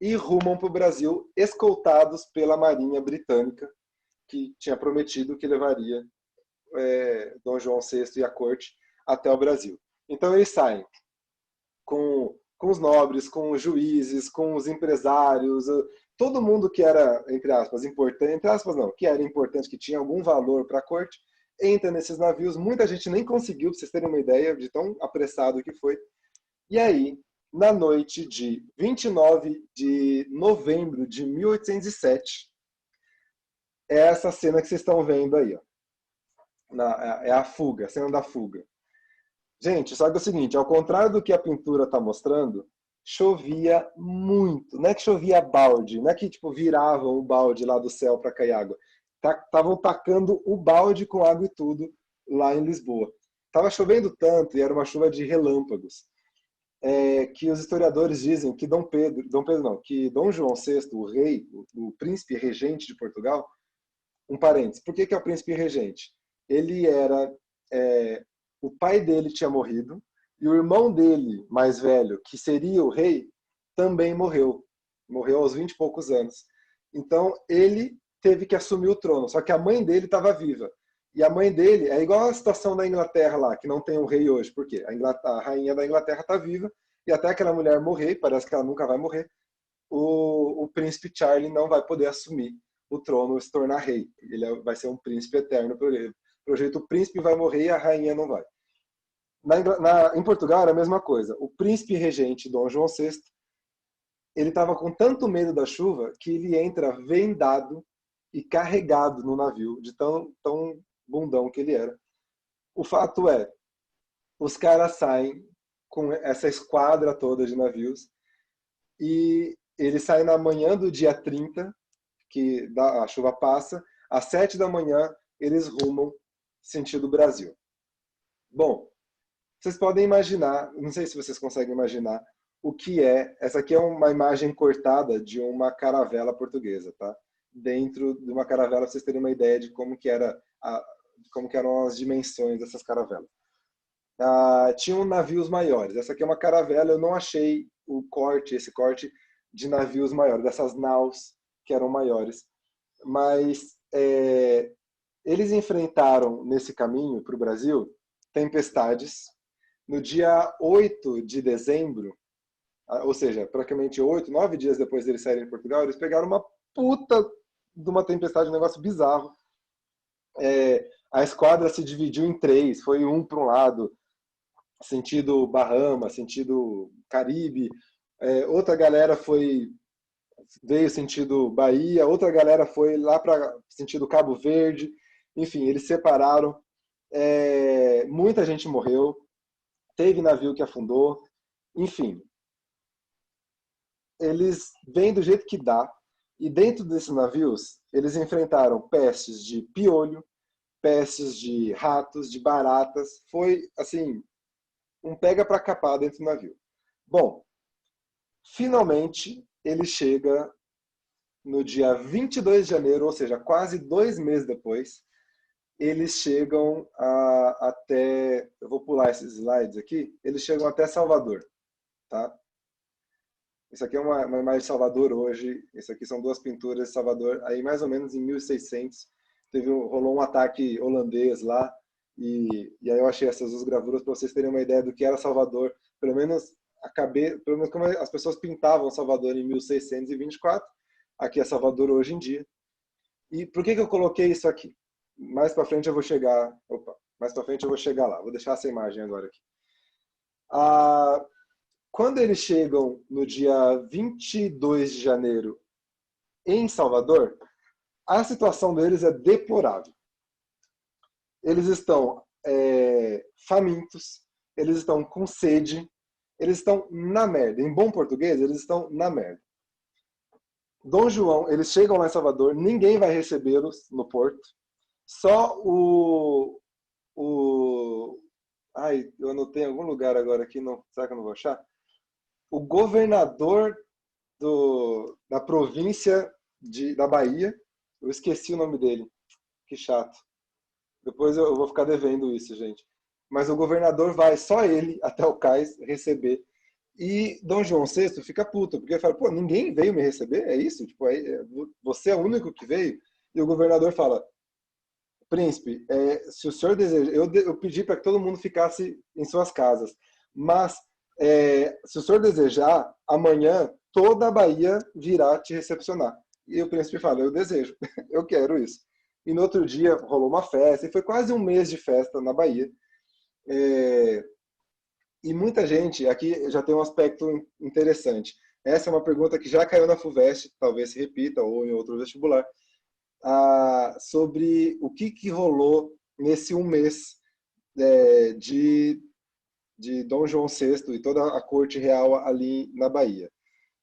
Speaker 1: e rumam para o Brasil escoltados pela Marinha Britânica, que tinha prometido que levaria Dom João VI e a corte até o Brasil. Então eles saem com os nobres, com os juízes, com os empresários, todo mundo que era, entre aspas, importante, entre aspas não, que era importante, que tinha algum valor para a corte, entra nesses navios. Muita gente nem conseguiu, para vocês terem uma ideia de tão apressado que foi. E aí, na noite de 29 de novembro de 1807, é essa cena que vocês estão vendo aí, ó. É a fuga, a cena da fuga. Gente, só que é o seguinte, ao contrário do que a pintura está mostrando, chovia muito. Não é que chovia balde, não é que tipo viravam o balde lá do céu para cair água. Estavam tacando o balde com água e tudo lá em Lisboa. Estava chovendo tanto e era uma chuva de relâmpagos, que os historiadores dizem que que Dom João VI, o rei, o príncipe regente de Portugal, um parênteses, por que é o príncipe regente? Ele era o pai dele tinha morrido e o irmão dele, mais velho, que seria o rei, também morreu. Morreu aos 20 e poucos anos. Então, ele teve que assumir o trono, só que a mãe dele estava viva. E a mãe dele é igual a situação da Inglaterra lá, que não tem um rei hoje. Por quê? A rainha da Inglaterra está viva e até aquela mulher morrer, parece que ela nunca vai morrer, o príncipe Charles não vai poder assumir o trono e se tornar rei. Ele vai ser um príncipe eterno por ele. Pelo jeito, o príncipe vai morrer e a rainha não vai. Em Portugal era a mesma coisa. O príncipe regente, Dom João VI, ele estava com tanto medo da chuva que ele entra vendado e carregado no navio, de tão bundão que ele era. O fato é, os caras saem com essa esquadra toda de navios e eles saem na manhã do dia 30, que a chuva passa, às 7 da manhã eles rumam sentido Brasil. Bom, vocês podem imaginar, não sei se vocês conseguem imaginar, o que é. Essa aqui é uma imagem cortada de uma caravela portuguesa, tá? Dentro de uma caravela, vocês terem uma ideia de como que como que eram as dimensões dessas caravelas. Tinham navios maiores. Essa aqui é uma caravela, eu não achei esse corte de navios maiores, dessas naus que eram maiores. Mas eles enfrentaram nesse caminho para o Brasil tempestades. No dia 8 de dezembro, ou seja, praticamente 8, 9 dias depois deles saírem de Portugal, eles pegaram uma puta de uma tempestade, um negócio bizarro. A esquadra se dividiu em 3, foi um para um lado, sentido Bahamas, sentido Caribe, outra galera veio sentido Bahia, outra galera foi lá para sentido Cabo Verde, enfim, eles separaram, muita gente morreu, teve navio que afundou, enfim. Eles vêm do jeito que dá, e dentro desses navios, eles enfrentaram pestes de piolho, pestes de ratos, de baratas, foi, assim, um pega para capar dentro do navio. Bom, finalmente ele chega no dia 22 de janeiro, ou seja, quase 2 meses depois, eles chegam até, eu vou pular esses slides aqui, eles chegam até Salvador, tá? Isso aqui é uma imagem de Salvador hoje, isso aqui são 2 pinturas de Salvador, aí mais ou menos em 1600, rolou um ataque holandês lá, e aí eu achei essas 2 gravuras para vocês terem uma ideia do que era Salvador, pelo menos como as pessoas pintavam Salvador em 1624, aqui é Salvador hoje em dia. E por que eu coloquei isso aqui? Mais para frente eu vou chegar lá. Vou deixar essa imagem agora aqui. Quando eles chegam no dia 22 de janeiro em Salvador, a situação deles é deplorável. Eles estão famintos, eles estão com sede, eles estão na merda. Em bom português, eles estão na merda. Dom João, eles chegam lá em Salvador, ninguém vai recebê-los no porto, só ai, eu anotei em algum lugar agora aqui, não, será que eu não vou achar? O governador da província da Bahia, eu esqueci o nome dele. que chato. Depois eu vou ficar devendo isso, gente. Mas o governador vai, só ele, até o cais receber. E Dom João VI fica puto, porque ele fala, pô, ninguém veio me receber? É isso? Tipo, você é o único que veio? E o governador fala, príncipe, se o senhor deseja, eu pedi para que todo mundo ficasse em suas casas, mas se o senhor desejar, amanhã toda a Bahia virá te recepcionar. E o príncipe fala, eu desejo, eu quero isso. E no outro dia rolou uma festa, e foi quase um mês de festa na Bahia. É, e muita gente, aqui já tem um aspecto interessante. Essa é uma pergunta que já caiu na FUVEST, talvez se repita, ou em outro vestibular, sobre o que rolou nesse um mês de Dom João VI e toda a corte real ali na Bahia.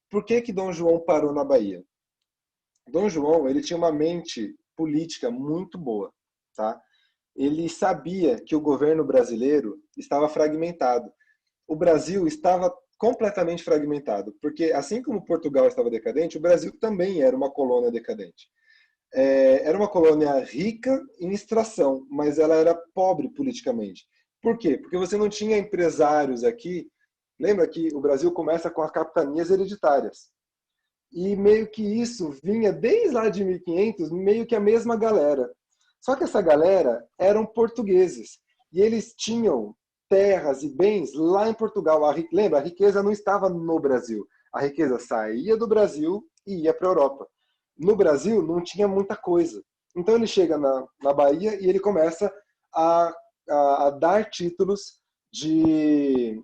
Speaker 1: Por que Dom João parou na Bahia? Dom João, ele tinha uma mente política muito boa, tá? Ele sabia que o governo brasileiro estava fragmentado. O Brasil estava completamente fragmentado, porque assim como Portugal estava decadente, o Brasil também era uma colônia decadente. Era uma colônia rica em extração, mas ela era pobre politicamente. Por quê? Porque você não tinha empresários aqui. Lembra que o Brasil começa com as capitanias hereditárias. E meio que isso vinha desde lá de 1500, meio que a mesma galera. Só que essa galera eram portugueses. E eles tinham terras e bens lá em Portugal. Lembra, a riqueza não estava no Brasil. A riqueza saía do Brasil e ia para a Europa. No Brasil não tinha muita coisa. Então ele chega na Bahia e ele começa a, a dar títulos de,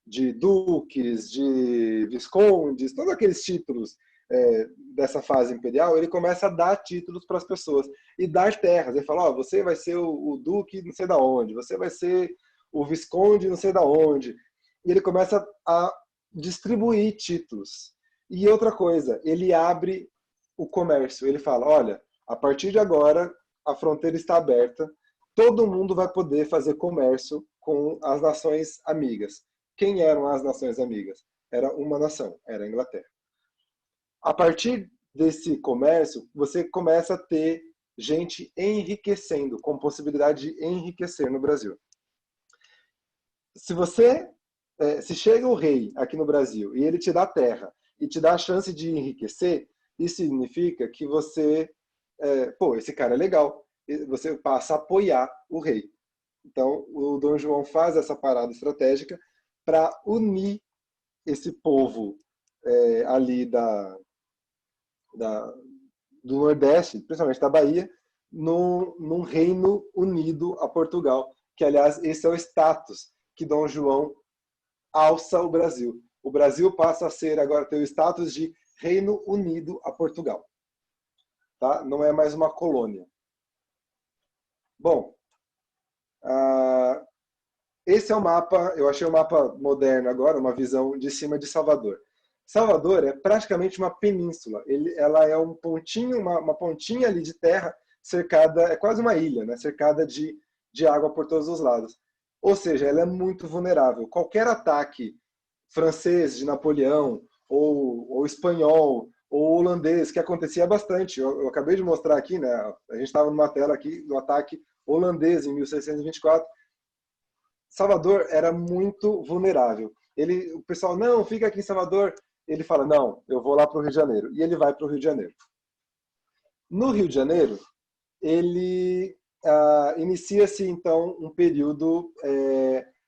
Speaker 1: de duques, de viscondes, todos aqueles títulos dessa fase imperial, ele começa a dar títulos para as pessoas e dar terras. Ele fala, você vai ser o duque não sei da onde, você vai ser o visconde não sei da onde. E ele começa a distribuir títulos. E outra coisa, ele abre o comércio. Ele fala, olha, a partir de agora a fronteira está aberta, todo mundo vai poder fazer comércio com as nações amigas. Quem eram as nações amigas? Era uma nação, era a Inglaterra. A partir desse comércio, você começa a ter gente enriquecendo, com possibilidade de enriquecer no Brasil. Se chega o rei aqui no Brasil e ele te dá terra e te dá a chance de enriquecer, isso significa que você, esse cara é legal, você passa a apoiar o rei. Então, o Dom João faz essa parada estratégica para unir esse povo ali do Nordeste, principalmente da Bahia, num reino unido a Portugal, que, aliás, esse é o status que Dom João alça o Brasil. O Brasil passa a ser, agora, ter o status de Reino Unido a Portugal. Tá? Não é mais uma colônia. Bom, esse é o mapa, eu achei um mapa moderno agora, uma visão de cima de Salvador. Salvador é praticamente uma península. Ela é um pontinho, uma pontinha ali de terra cercada, é quase uma ilha, né? Cercada de água por todos os lados. Ou seja, ela é muito vulnerável. Qualquer ataque francês de Napoleão, ou espanhol, ou holandês, que acontecia bastante. Eu acabei de mostrar aqui, né? A gente estava numa tela aqui do ataque holandês em 1624. Salvador era muito vulnerável. O pessoal, não, fica aqui em Salvador. Ele fala, não, eu vou lá para o Rio de Janeiro. E ele vai para o Rio de Janeiro. No Rio de Janeiro, ele inicia-se, então, um período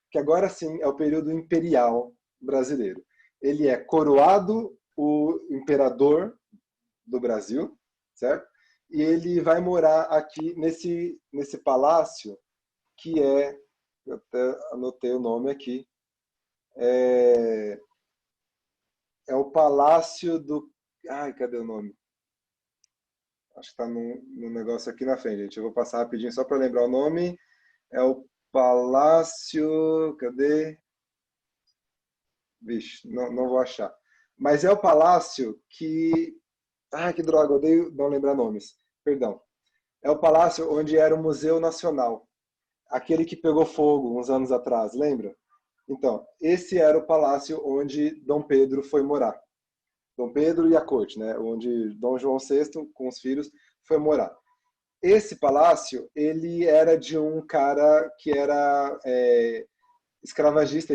Speaker 1: que agora sim é o período imperial brasileiro. Ele é coroado o imperador do Brasil, certo? E ele vai morar aqui nesse palácio que eu até anotei o nome aqui, é o Palácio do... Ai, cadê o nome? Acho que está no negócio aqui na frente, gente. Eu vou passar rapidinho só para lembrar o nome. É o Palácio... Cadê? Vixe, não vou achar. Mas é o palácio que... Ai, que droga, eu odeio não lembrar nomes. Perdão. É o palácio onde era o Museu Nacional. Aquele que pegou fogo uns anos atrás, lembra? Então, esse era o palácio onde Dom Pedro foi morar. Dom Pedro e a corte, né? Onde Dom João VI, com os filhos, foi morar. esse palácio, ele era de um cara que era escravagista,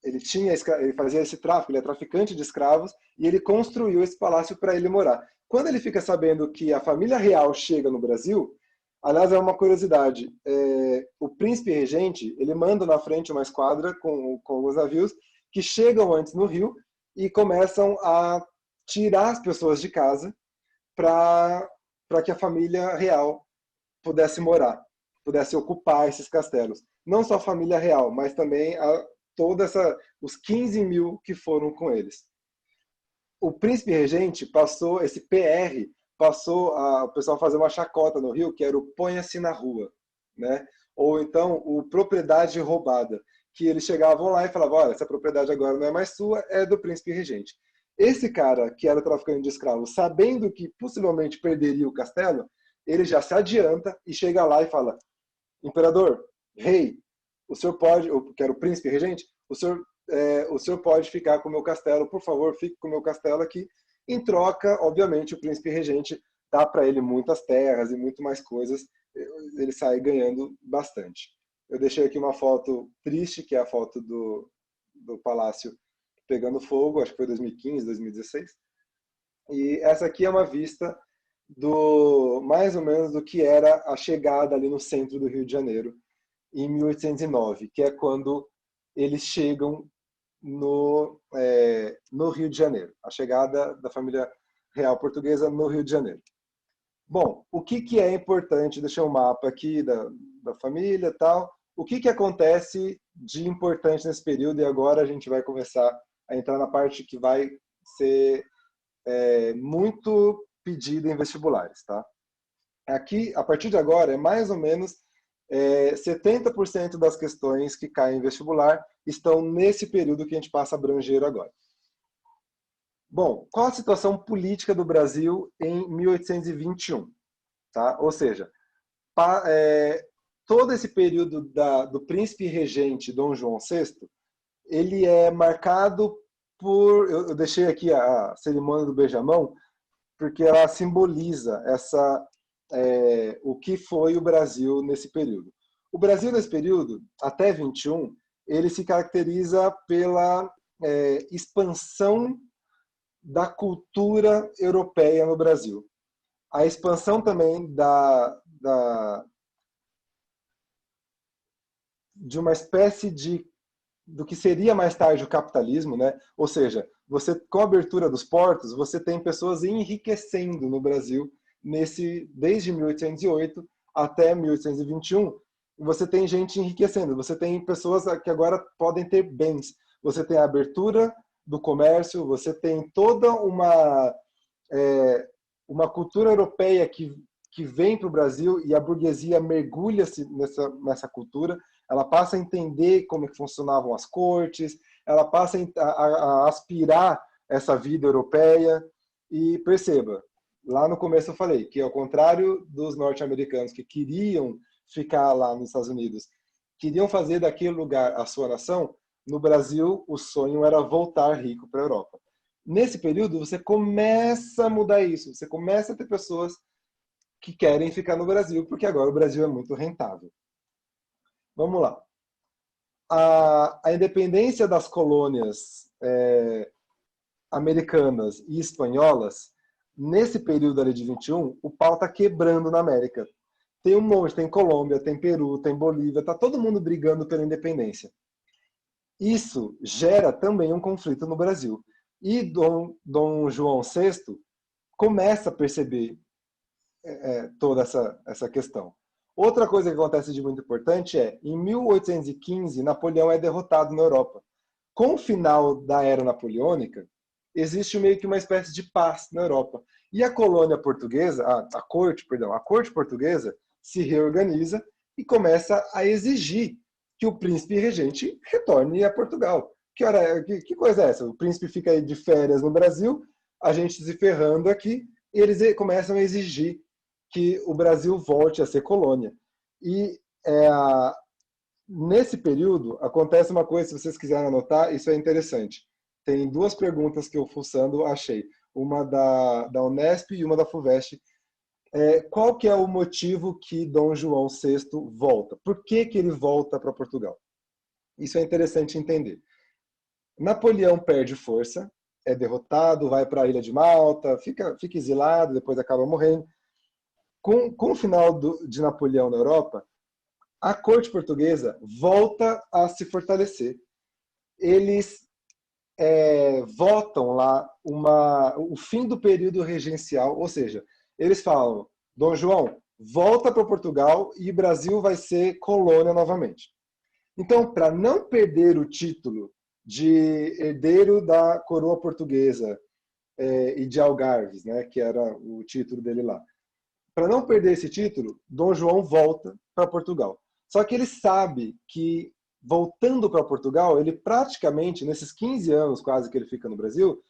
Speaker 1: ele fazia esse tráfico, ele é traficante de escravos, e ele construiu esse palácio para ele morar. Quando ele fica sabendo que a família real chega no Brasil, aliás, é uma curiosidade, o príncipe regente, ele manda na frente uma esquadra com alguns navios que chegam antes no Rio e começam a tirar as pessoas de casa para que a família real pudesse morar, pudesse ocupar esses castelos. Não só a família real, mas também os 15 mil que foram com eles. O príncipe regente passou, esse PR, passou o pessoal fazer uma chacota no Rio, que era o põe-se na rua, né? Ou então o propriedade roubada, que eles chegavam lá e falavam, olha, essa propriedade agora não é mais sua, é do príncipe regente. Esse cara, que era traficante de escravos, sabendo que possivelmente perderia o castelo, ele já se adianta e chega lá e fala, imperador, rei, o senhor pode, que era o príncipe regente, o senhor pode ficar com o meu castelo, por favor, fique com o meu castelo aqui. Em troca, obviamente, o príncipe regente dá para ele muitas terras e muito mais coisas, ele sai ganhando bastante. Eu deixei aqui uma foto triste, que é a foto do palácio pegando fogo, acho que foi 2015, 2016. E essa aqui é uma vista mais ou menos do que era a chegada ali no centro do Rio de Janeiro, em 1809, que é quando eles chegam no Rio de Janeiro, a chegada da família real portuguesa no Rio de Janeiro. Bom, o que é importante, deixar um mapa aqui da família e tal, o que acontece de importante nesse período, e agora a gente vai começar a entrar na parte que vai ser muito pedida em vestibulares, tá? Aqui, a partir de agora, é mais ou menos 70% das questões que caem em vestibular estão nesse período que a gente passa a abranger agora. Bom, qual a situação política do Brasil em 1821? Tá? Ou seja, todo esse período do príncipe regente Dom João VI, ele é marcado por... Eu deixei aqui a cerimônia do beijamão, porque ela simboliza o que foi o Brasil nesse período. O Brasil nesse período, até 21, ele se caracteriza pela expansão da cultura europeia no Brasil. A expansão também de uma espécie do que seria mais tarde o capitalismo, né? Ou seja, com a abertura dos portos, você tem pessoas enriquecendo no Brasil desde 1808 até 1821, você tem gente enriquecendo, você tem pessoas que agora podem ter bens, você tem a abertura do comércio, você tem toda uma cultura europeia que vem para o Brasil e a burguesia mergulha-se nessa cultura, ela passa a entender como que funcionavam as cortes, ela passa a aspirar essa vida europeia. E perceba, lá no começo eu falei que, ao contrário dos norte-americanos que queriam ficar lá nos Estados Unidos, queriam fazer daquele lugar a sua nação, no Brasil o sonho era voltar rico para a Europa. Nesse período você começa a mudar isso, você começa a ter pessoas que querem ficar no Brasil, porque agora o Brasil é muito rentável. Vamos lá. A independência das colônias americanas e espanholas, nesse período ali de 21, o pau está quebrando na América. Tem um monte, tem Colômbia, tem Peru, tem Bolívia, está todo mundo brigando pela independência. Isso gera também um conflito no Brasil. E Dom João VI começa a perceber toda essa questão. Outra coisa que acontece de muito importante em 1815, Napoleão é derrotado na Europa. Com o final da era napoleônica, existe meio que uma espécie de paz na Europa. E a colônia portuguesa, a corte portuguesa se reorganiza e começa a exigir que o príncipe regente retorne a Portugal. Que coisa é essa? O príncipe fica aí de férias no Brasil, a gente se ferrando aqui, e eles começam a exigir que o Brasil volte a ser colônia. E nesse período acontece uma coisa, se vocês quiserem anotar, isso é interessante. Tem duas perguntas que eu fuçando achei. uma da Unesp e uma da FUVEST. Qual que é o motivo que Dom João VI volta? Por que que ele volta para Portugal? Isso é interessante entender. Napoleão perde força, é derrotado, vai para a Ilha de Malta, fica exilado, depois acaba morrendo. Com o final de Napoleão na Europa, a corte portuguesa volta a se fortalecer. Eles votam lá o fim do período regencial, ou seja, eles falam, Dom João, volta para Portugal e o Brasil vai ser colônia novamente. Então, para não perder o título de herdeiro da coroa portuguesa e de Algarves, né, que era o título dele lá, para não perder esse título, Dom João volta para Portugal. Só que ele sabe que, voltando para Portugal, ele praticamente, nesses 15 anos quase que ele fica no Brasil,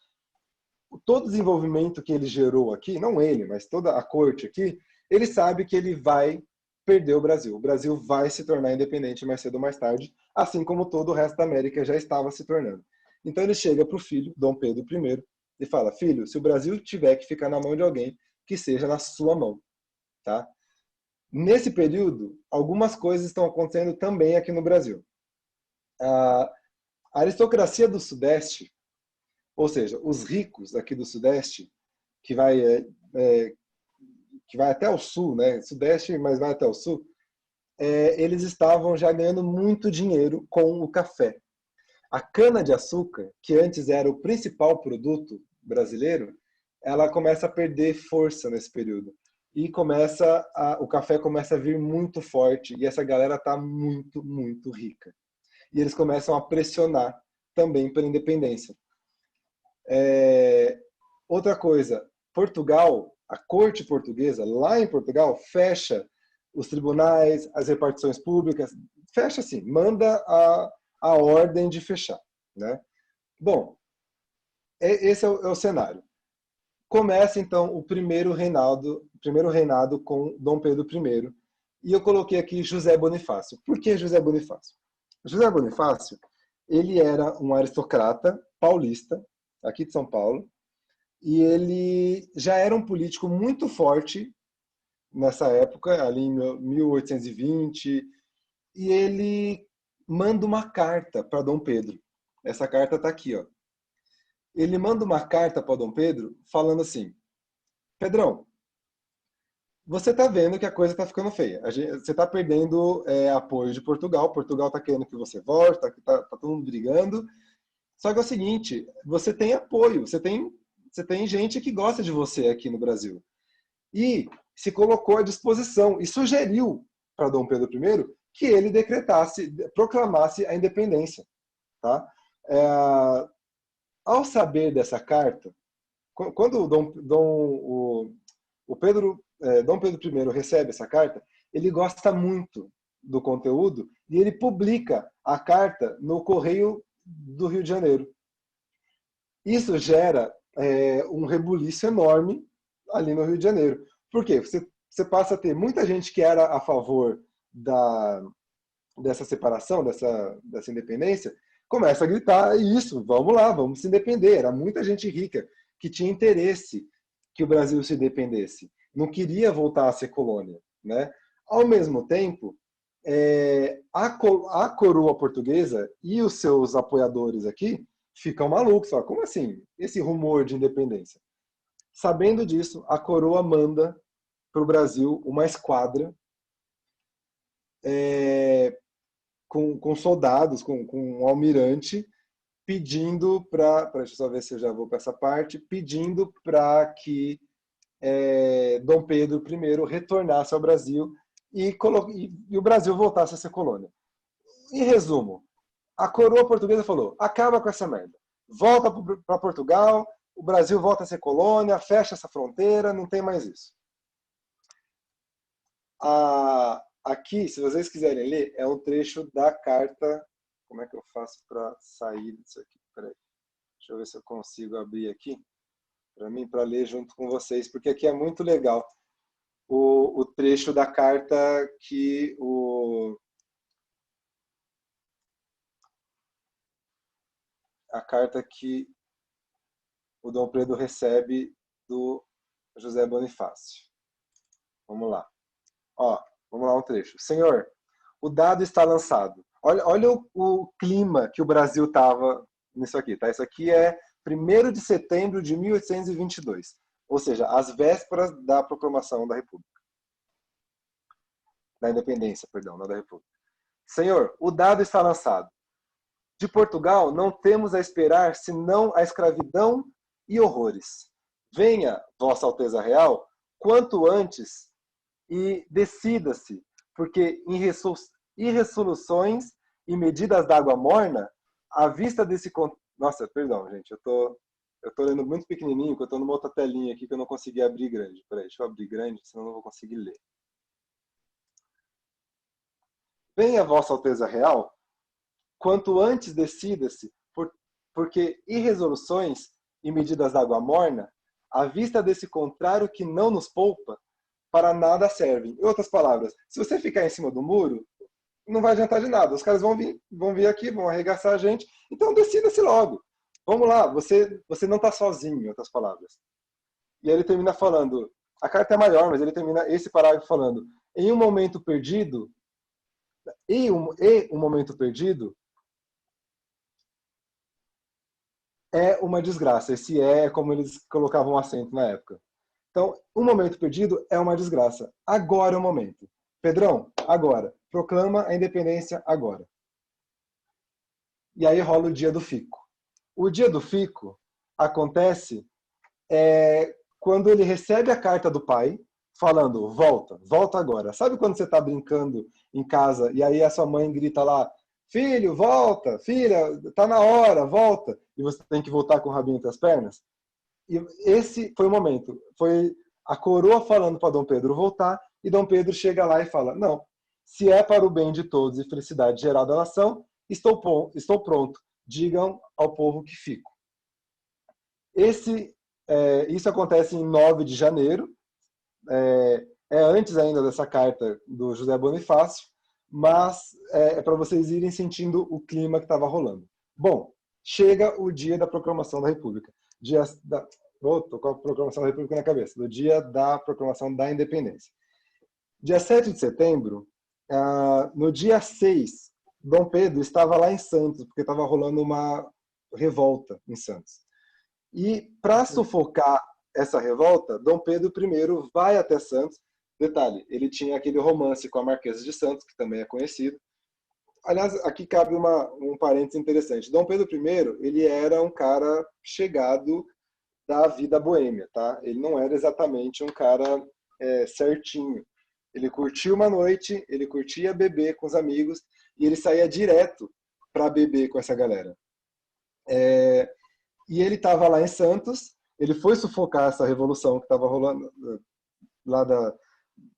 Speaker 1: todo o desenvolvimento que ele gerou aqui, não ele, mas toda a corte aqui, ele sabe que ele vai perder o Brasil. O Brasil vai se tornar independente mais cedo ou mais tarde, assim como todo o resto da América já estava se tornando. Então ele chega para o filho, Dom Pedro I, e fala, filho, se o Brasil tiver que ficar na mão de alguém, que seja na sua mão. Tá? Nesse período, algumas coisas estão acontecendo também aqui no Brasil. A aristocracia do Sudeste, ou seja, os ricos aqui do Sudeste, que vai, que vai até o Sul, né? Sudeste, mas vai até o Sul, eles estavam já ganhando muito dinheiro com o café. A cana-de-açúcar, que antes era o principal produto brasileiro, ela começa a perder força nesse período. E o café começa a vir muito forte e essa galera está muito, muito rica. E eles começam a pressionar também pela independência. Outra coisa, Portugal, a corte portuguesa, lá em Portugal, fecha os tribunais, as repartições públicas, fecha assim, manda a ordem de fechar. Né? Bom, esse é o cenário. Começa então o primeiro reinado com Dom Pedro I, e eu coloquei aqui José Bonifácio. Por que José Bonifácio? José Bonifácio, ele era um aristocrata paulista, aqui de São Paulo, e ele já era um político muito forte nessa época, ali em 1820, e ele manda uma carta para Dom Pedro. Essa carta está aqui, ó. Ele manda uma carta para Dom Pedro falando assim, Pedrão, você está vendo que a coisa está ficando feia. Você está perdendo apoio de Portugal. Portugal está querendo que você volte, tá todo mundo brigando. Só que é o seguinte, você tem apoio, você tem gente que gosta de você aqui no Brasil. E se colocou à disposição e sugeriu para Dom Pedro I que ele proclamasse a independência. Tá? Ao saber dessa carta, quando Dom Pedro I recebe essa carta, ele gosta muito do conteúdo e ele publica a carta no Correio do Rio de Janeiro. Isso gera um rebuliço enorme ali no Rio de Janeiro. Por quê? Você passa a ter muita gente que era a favor dessa separação, dessa independência, começa a gritar isso, vamos lá, vamos se independer. Era muita gente rica que tinha interesse que o Brasil se independesse. Não queria voltar a ser colônia. Né? Ao mesmo tempo, a coroa portuguesa e os seus apoiadores aqui ficam malucos. Falam, como assim? Esse rumor de independência? Sabendo disso, a coroa manda para o Brasil uma esquadra com soldados, com um almirante, pedindo deixa eu só ver se eu já vou para essa parte, pedindo para que Dom Pedro I retornasse ao Brasil e o Brasil voltasse a ser colônia. Em resumo, a coroa portuguesa falou, acaba com essa merda. Volta para Portugal, o Brasil volta a ser colônia, fecha essa fronteira, não tem mais isso. Aqui, se vocês quiserem ler, é um trecho da carta. Como é que eu faço para sair disso aqui? Peraí. Deixa eu ver se eu consigo abrir aqui para mim, para ler junto com vocês, porque aqui é muito legal o trecho da carta que a carta que o Dom Pedro recebe do José Bonifácio. Vamos lá. Ó, vamos lá um trecho. Senhor, o dado está lançado. Olha o clima que o Brasil estava nisso aqui, tá? Isso aqui é 1º de setembro de 1822. Ou seja, às vésperas da proclamação da República. Da independência, perdão, não da República. Senhor, o dado está lançado. De Portugal não temos a esperar senão a escravidão e horrores. Venha, Vossa Alteza Real, quanto antes e decida-se, porque em irresoluções e medidas d'água morna, à vista desse... Nossa, perdão, gente, eu tô lendo muito pequenininho, porque eu tô numa outra telinha aqui que eu não consegui abrir grande. Peraí, deixa eu abrir grande, senão eu não vou conseguir ler. Venha, Vossa Alteza Real, quanto antes decida-se, porque irresoluções e medidas d'água morna, à vista desse contrário que não nos poupa, para nada servem. Em outras palavras, se você ficar em cima do muro, não vai adiantar de nada. Os caras vão vir aqui, vão arregaçar a gente. Então decida-se logo. Vamos lá, você não está sozinho, em outras palavras. E aí ele termina falando, a carta é maior, mas ele termina esse parágrafo falando, em um momento perdido, um momento perdido, é uma desgraça. Esse é como eles colocavam acento na época. Então, um momento perdido é uma desgraça. Agora é o momento. Pedrão, agora. Proclama a independência agora. E aí rola o dia do fico. O dia do fico acontece quando ele recebe a carta do pai, falando, volta agora. Sabe quando você está brincando em casa e aí a sua mãe grita lá, filho, volta, filha, tá na hora, volta. E você tem que voltar com o rabinho entre as pernas? E esse foi o momento. Foi a coroa falando para Dom Pedro voltar, e Dom Pedro chega lá e fala, não, se é para o bem de todos e felicidade geral da nação, estou pronto. Digam ao povo que fico. Isso acontece em 9 de janeiro, antes ainda dessa carta do José Bonifácio, mas é para vocês irem sentindo o clima que estava rolando. Bom, chega o dia da proclamação da República. Tô com a proclamação da República na cabeça, do dia da proclamação da independência. Dia 7 de setembro, no dia 6, Dom Pedro estava lá em Santos, porque estava rolando uma revolta em Santos. E para sufocar essa revolta, Dom Pedro I vai até Santos. Detalhe, ele tinha aquele romance com a Marquesa de Santos, que também é conhecido. Aliás, aqui cabe um parênteses interessante. Dom Pedro I, ele era um cara chegado da vida boêmia, tá? Ele não era exatamente um cara certinho. Ele curtia uma noite, ele curtia beber com os amigos e ele saía direto para beber com essa galera. E ele estava lá em Santos, ele foi sufocar essa revolução que estava rolando lá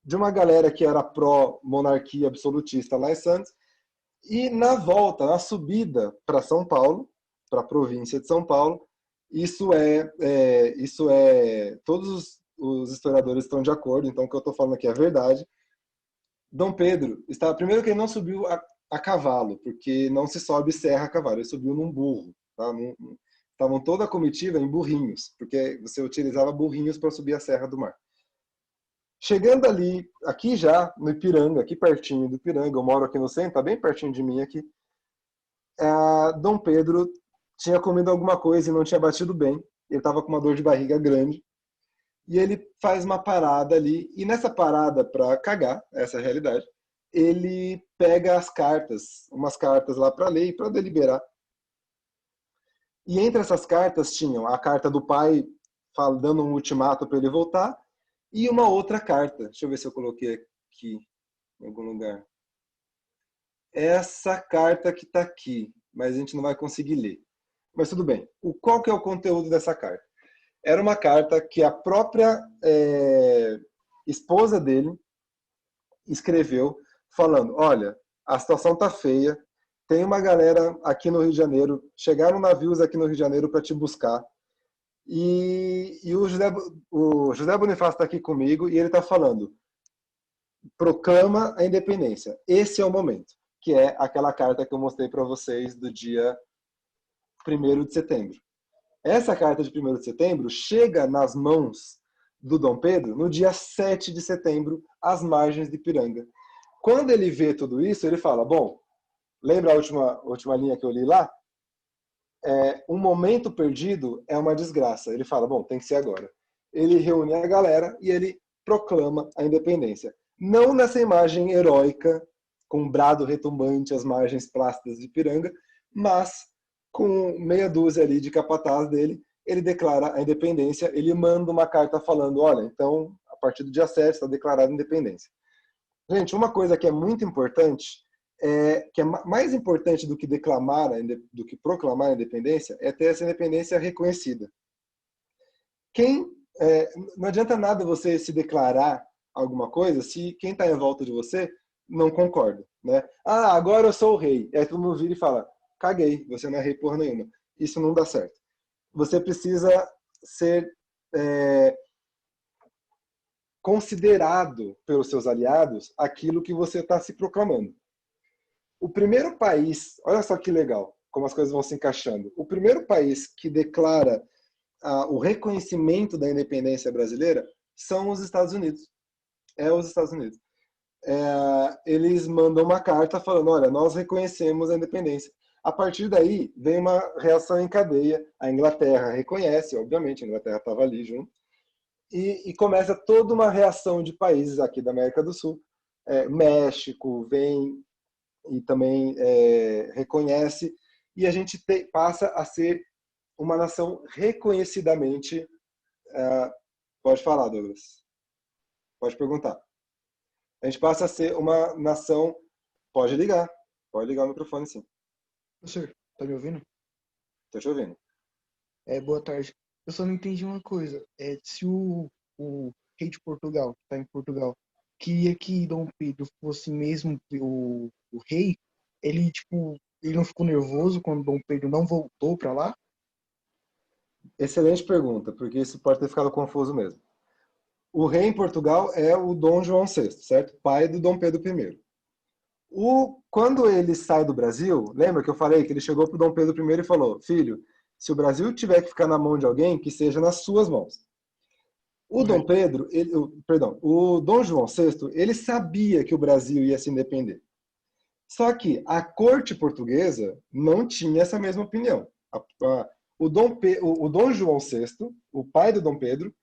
Speaker 1: de uma galera que era pró-monarquia absolutista lá em Santos. E na volta, na subida para São Paulo, para a província de São Paulo, isso todos os historiadores estão de acordo, então o que eu estou falando aqui é verdade. Dom Pedro estava, primeiro que ele não subiu a cavalo, porque não se sobe serra a cavalo, ele subiu num burro, tá? Estavam toda a comitiva em burrinhos, porque você utilizava burrinhos para subir a Serra do Mar. Chegando ali, aqui já, no Ipiranga, aqui pertinho do Ipiranga, eu moro aqui no centro, tá bem pertinho de mim aqui, Dom Pedro tinha comido alguma coisa e não tinha batido bem, ele estava com uma dor de barriga grande, e ele faz uma parada ali, e nessa parada para cagar, essa é a realidade, ele pega as cartas, umas cartas lá para ler e para deliberar. E entre essas cartas tinham a carta do pai dando um ultimato para ele voltar e uma outra carta. Deixa eu ver se eu coloquei aqui em algum lugar. Essa carta que está aqui, mas a gente não vai conseguir ler. Mas tudo bem. Qual que é o conteúdo dessa carta? Era uma carta que a própria esposa dele escreveu falando, olha, a situação está feia, tem uma galera aqui no Rio de Janeiro, chegaram navios aqui no Rio de Janeiro para te buscar. E o José Bonifácio está aqui comigo e ele está falando, proclama a independência. Esse é o momento, que é aquela carta que eu mostrei para vocês do dia 1º de setembro. Essa carta de 1º de setembro chega nas mãos do Dom Pedro no dia 7 de setembro, às margens de Ipiranga. Quando ele vê tudo isso, ele fala, bom, lembra a última linha que eu li lá? Um momento perdido é uma desgraça. Ele fala, bom, tem que ser agora. Ele reúne a galera e ele proclama a independência. Não nessa imagem heróica, com um brado retumbante às margens plácidas de Ipiranga, mas com meia dúzia ali de capataz dele, ele declara a independência, ele manda uma carta falando, olha, então, a partir do dia 7 está declarada a independência. Gente, uma coisa que é muito importante, que é mais importante do que do que proclamar a independência, é ter essa independência reconhecida. Não adianta nada você se declarar alguma coisa se quem está em volta de você não concorda, né? Ah, agora eu sou o rei. Aí todo mundo vira e fala, caguei, você não é rei porra nenhuma. Isso não dá certo. Você precisa ser considerado pelos seus aliados aquilo que você está se proclamando. O primeiro país, olha só que legal, como as coisas vão se encaixando. O primeiro país que declara o reconhecimento da independência brasileira são os Estados Unidos. Os Estados Unidos. Eles mandam uma carta falando, olha, nós reconhecemos a independência. A partir daí, vem uma reação em cadeia. A Inglaterra reconhece, obviamente, a Inglaterra estava ali junto, e começa toda uma reação de países aqui da América do Sul. México vem e também reconhece, e a gente passa a ser uma nação reconhecidamente... pode falar, Douglas. Pode perguntar. A gente passa a ser uma nação... Pode ligar o microfone, sim.
Speaker 2: Professor, tá me ouvindo?
Speaker 1: Tô te ouvindo.
Speaker 2: Boa tarde. Eu só não entendi uma coisa. Se o rei de Portugal, que tá em Portugal, queria que Dom Pedro fosse mesmo o rei, ele, tipo, ele não ficou nervoso quando Dom Pedro não voltou para lá?
Speaker 1: Excelente pergunta, porque isso pode ter ficado confuso mesmo. O rei em Portugal é o Dom João VI, certo? Pai do Dom Pedro I. Quando ele sai do Brasil, lembra que eu falei que ele chegou para o Dom Pedro I e falou, filho, se o Brasil tiver que ficar na mão de alguém, que seja nas suas mãos. O Dom
Speaker 2: Correto.
Speaker 1: Pedro, o Dom João VI, ele sabia que o Brasil ia se independer. Só que a corte portuguesa não tinha essa mesma opinião. O Dom João VI, o pai do Dom Pedro,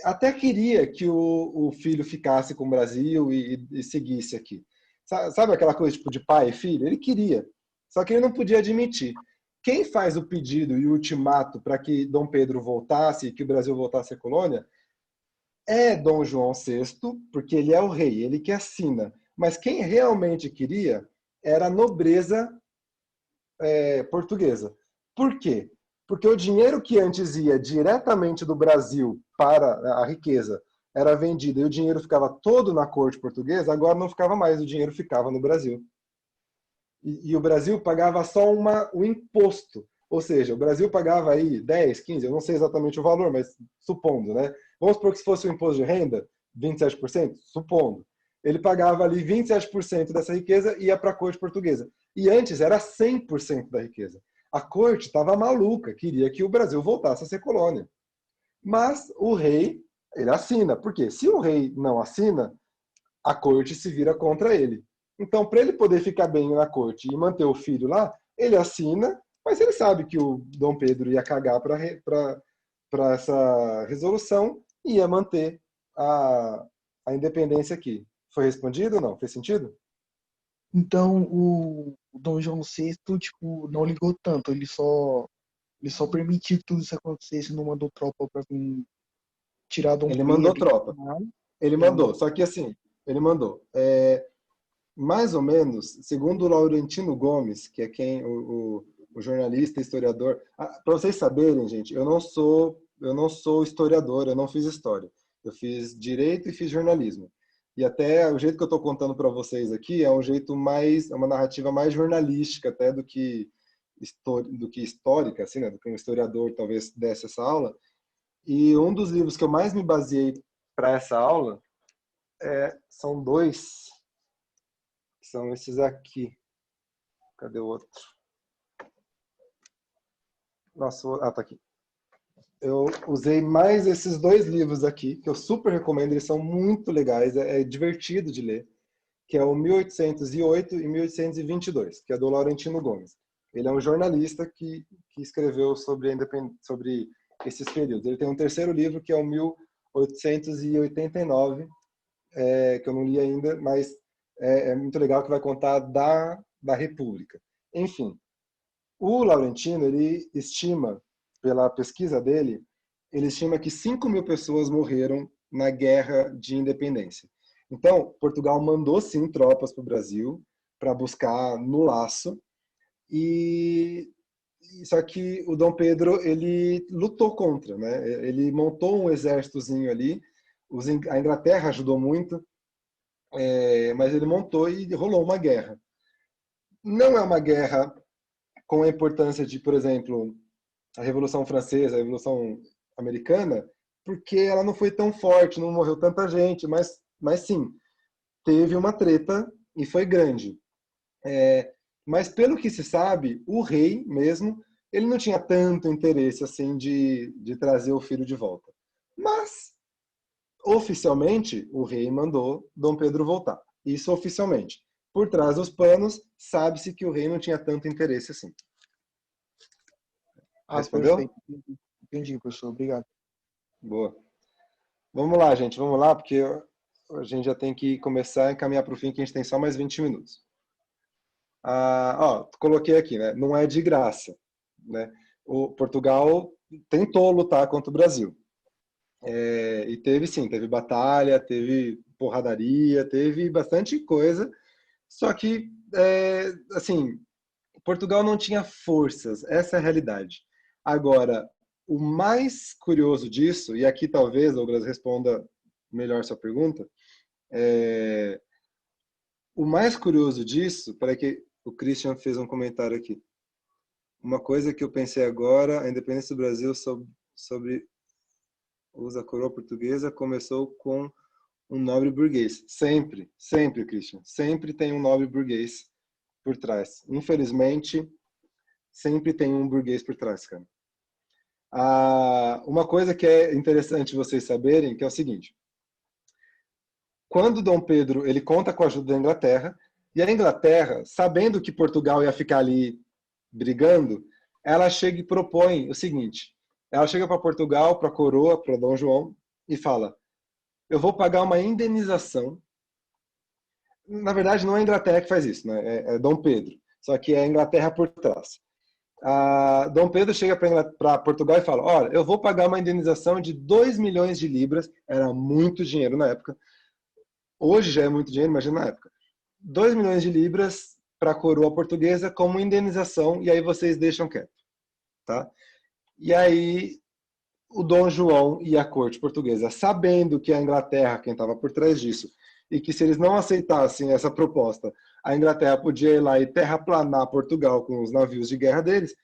Speaker 1: até queria que o filho ficasse com o Brasil e seguisse aqui. Sabe aquela coisa tipo de pai e filho? Ele queria, só que ele não podia admitir. Quem faz o pedido e o ultimato para que Dom Pedro voltasse e que o Brasil voltasse à colônia é Dom João VI, porque ele é o rei, ele que assina. Mas quem realmente queria era a nobreza portuguesa. Por quê? Porque o dinheiro que antes ia diretamente do Brasil para a riqueza era vendido e o dinheiro ficava todo na corte portuguesa, agora não ficava mais, o dinheiro ficava no Brasil. E o Brasil pagava só o imposto. Ou seja, o Brasil pagava aí 10, 15, eu não sei exatamente o valor, mas supondo, né? Vamos supor que se fosse o imposto de renda, 27%, supondo. Ele pagava ali 27% dessa riqueza e ia para a corte portuguesa. E antes era 100% da riqueza. A corte estava maluca, queria que o Brasil voltasse a ser colônia. Mas o rei, ele assina. Por quê? Se o rei não assina, a corte se vira contra ele. Então, para ele poder ficar bem na corte e manter o filho lá, ele assina, mas ele sabe que o Dom Pedro ia cagar para essa resolução e ia manter a independência aqui. Foi respondido ou não? Fez sentido?
Speaker 2: Então, o Dom João VI, tipo, não ligou tanto. Ele só permitiu que tudo isso acontecesse, não mandou tropa para vir tirar Dom
Speaker 1: Ele mandou
Speaker 2: Pedro.
Speaker 1: tropa. Ele
Speaker 2: Ele
Speaker 1: mandou.
Speaker 2: mandou.
Speaker 1: Só que assim, ele mandou. Mais ou menos, segundo o Laurentino Gomes, que é quem o jornalista, historiador. Para vocês saberem, gente, eu não sou historiador, eu não fiz história. Eu fiz direito e fiz jornalismo. E até o jeito que eu estou contando para vocês aqui é um jeito mais, é uma narrativa mais jornalística até do que histórica, assim, né? Do que um historiador talvez desse essa aula. E um dos livros que eu mais me baseei para essa aula são dois, que são esses aqui. Cadê o outro? Nossa, tá aqui. eu usei mais esses dois livros aqui, que eu super recomendo, eles são muito legais, é divertido de ler, que é o 1808 e 1822, que é do Laurentino Gomes. Ele é um jornalista que escreveu sobre, sobre esses períodos. Ele tem um terceiro livro, que é o 1889, que eu não li ainda, mas é muito legal, que vai contar da República. Enfim, o Laurentino, ele estima, pela pesquisa dele, ele estima que 5.000 pessoas morreram na Guerra de Independência. Então, Portugal mandou sim tropas para o Brasil para buscar no laço, e só que o Dom Pedro ele lutou contra, né? Ele montou um exércitozinho ali, a Inglaterra ajudou muito, mas ele montou e rolou uma guerra. Não é uma guerra com a importância de, por exemplo, a Revolução Francesa, a Revolução Americana, porque ela não foi tão forte, não morreu tanta gente, mas sim, teve uma treta e foi grande. Mas pelo que se sabe, o rei mesmo, ele não tinha tanto interesse assim de trazer o filho de volta. Mas, oficialmente, o rei mandou Dom Pedro voltar. Isso oficialmente. Por trás dos panos, sabe-se que o rei não tinha tanto interesse assim.
Speaker 2: Ah,
Speaker 1: Respondeu?
Speaker 2: perfeito. Entendi, professor. Obrigado.
Speaker 1: Boa. Vamos lá, gente, vamos lá, porque a gente já tem que começar a encaminhar para o fim, que a gente tem só mais 20 minutos. Coloquei aqui, né? Não é de graça, né? O Portugal tentou lutar contra o Brasil. E teve, sim, teve batalha, teve porradaria, teve bastante coisa, só que, assim, Portugal não tinha forças, essa é a realidade. Agora, o mais curioso disso, e aqui talvez Douglas responda melhor sua pergunta, o mais curioso disso, para que o Christian fez um comentário aqui. Uma coisa que eu pensei agora, a independência do Brasil sobre usa a coroa portuguesa começou com um nobre burguês. Sempre, sempre, Christian, sempre tem um nobre burguês por trás. Infelizmente, sempre tem um burguês por trás, cara. Uma coisa que é interessante vocês saberem, que é o seguinte: quando Dom Pedro ele conta com a ajuda da Inglaterra, e a Inglaterra, sabendo que Portugal ia ficar ali brigando, ela chega e propõe o seguinte: ela chega para Portugal, para a coroa, para Dom João, e fala: eu vou pagar uma indenização. Na verdade, não é a Inglaterra que faz isso, né? É Dom Pedro. Só que é a Inglaterra por trás. Dom Pedro chega para Portugal e fala: olha, eu vou pagar uma indenização de 2 milhões de libras, era muito dinheiro na época. Hoje já é muito dinheiro, imagina na época. 2 milhões de libras para a coroa portuguesa como indenização, e aí vocês deixam quieto. Tá? E aí o Dom João e a corte portuguesa, sabendo que a Inglaterra, quem estava por trás disso, e que se eles não aceitassem essa proposta, a Inglaterra podia ir lá e terraplanar Portugal com os navios de guerra deles,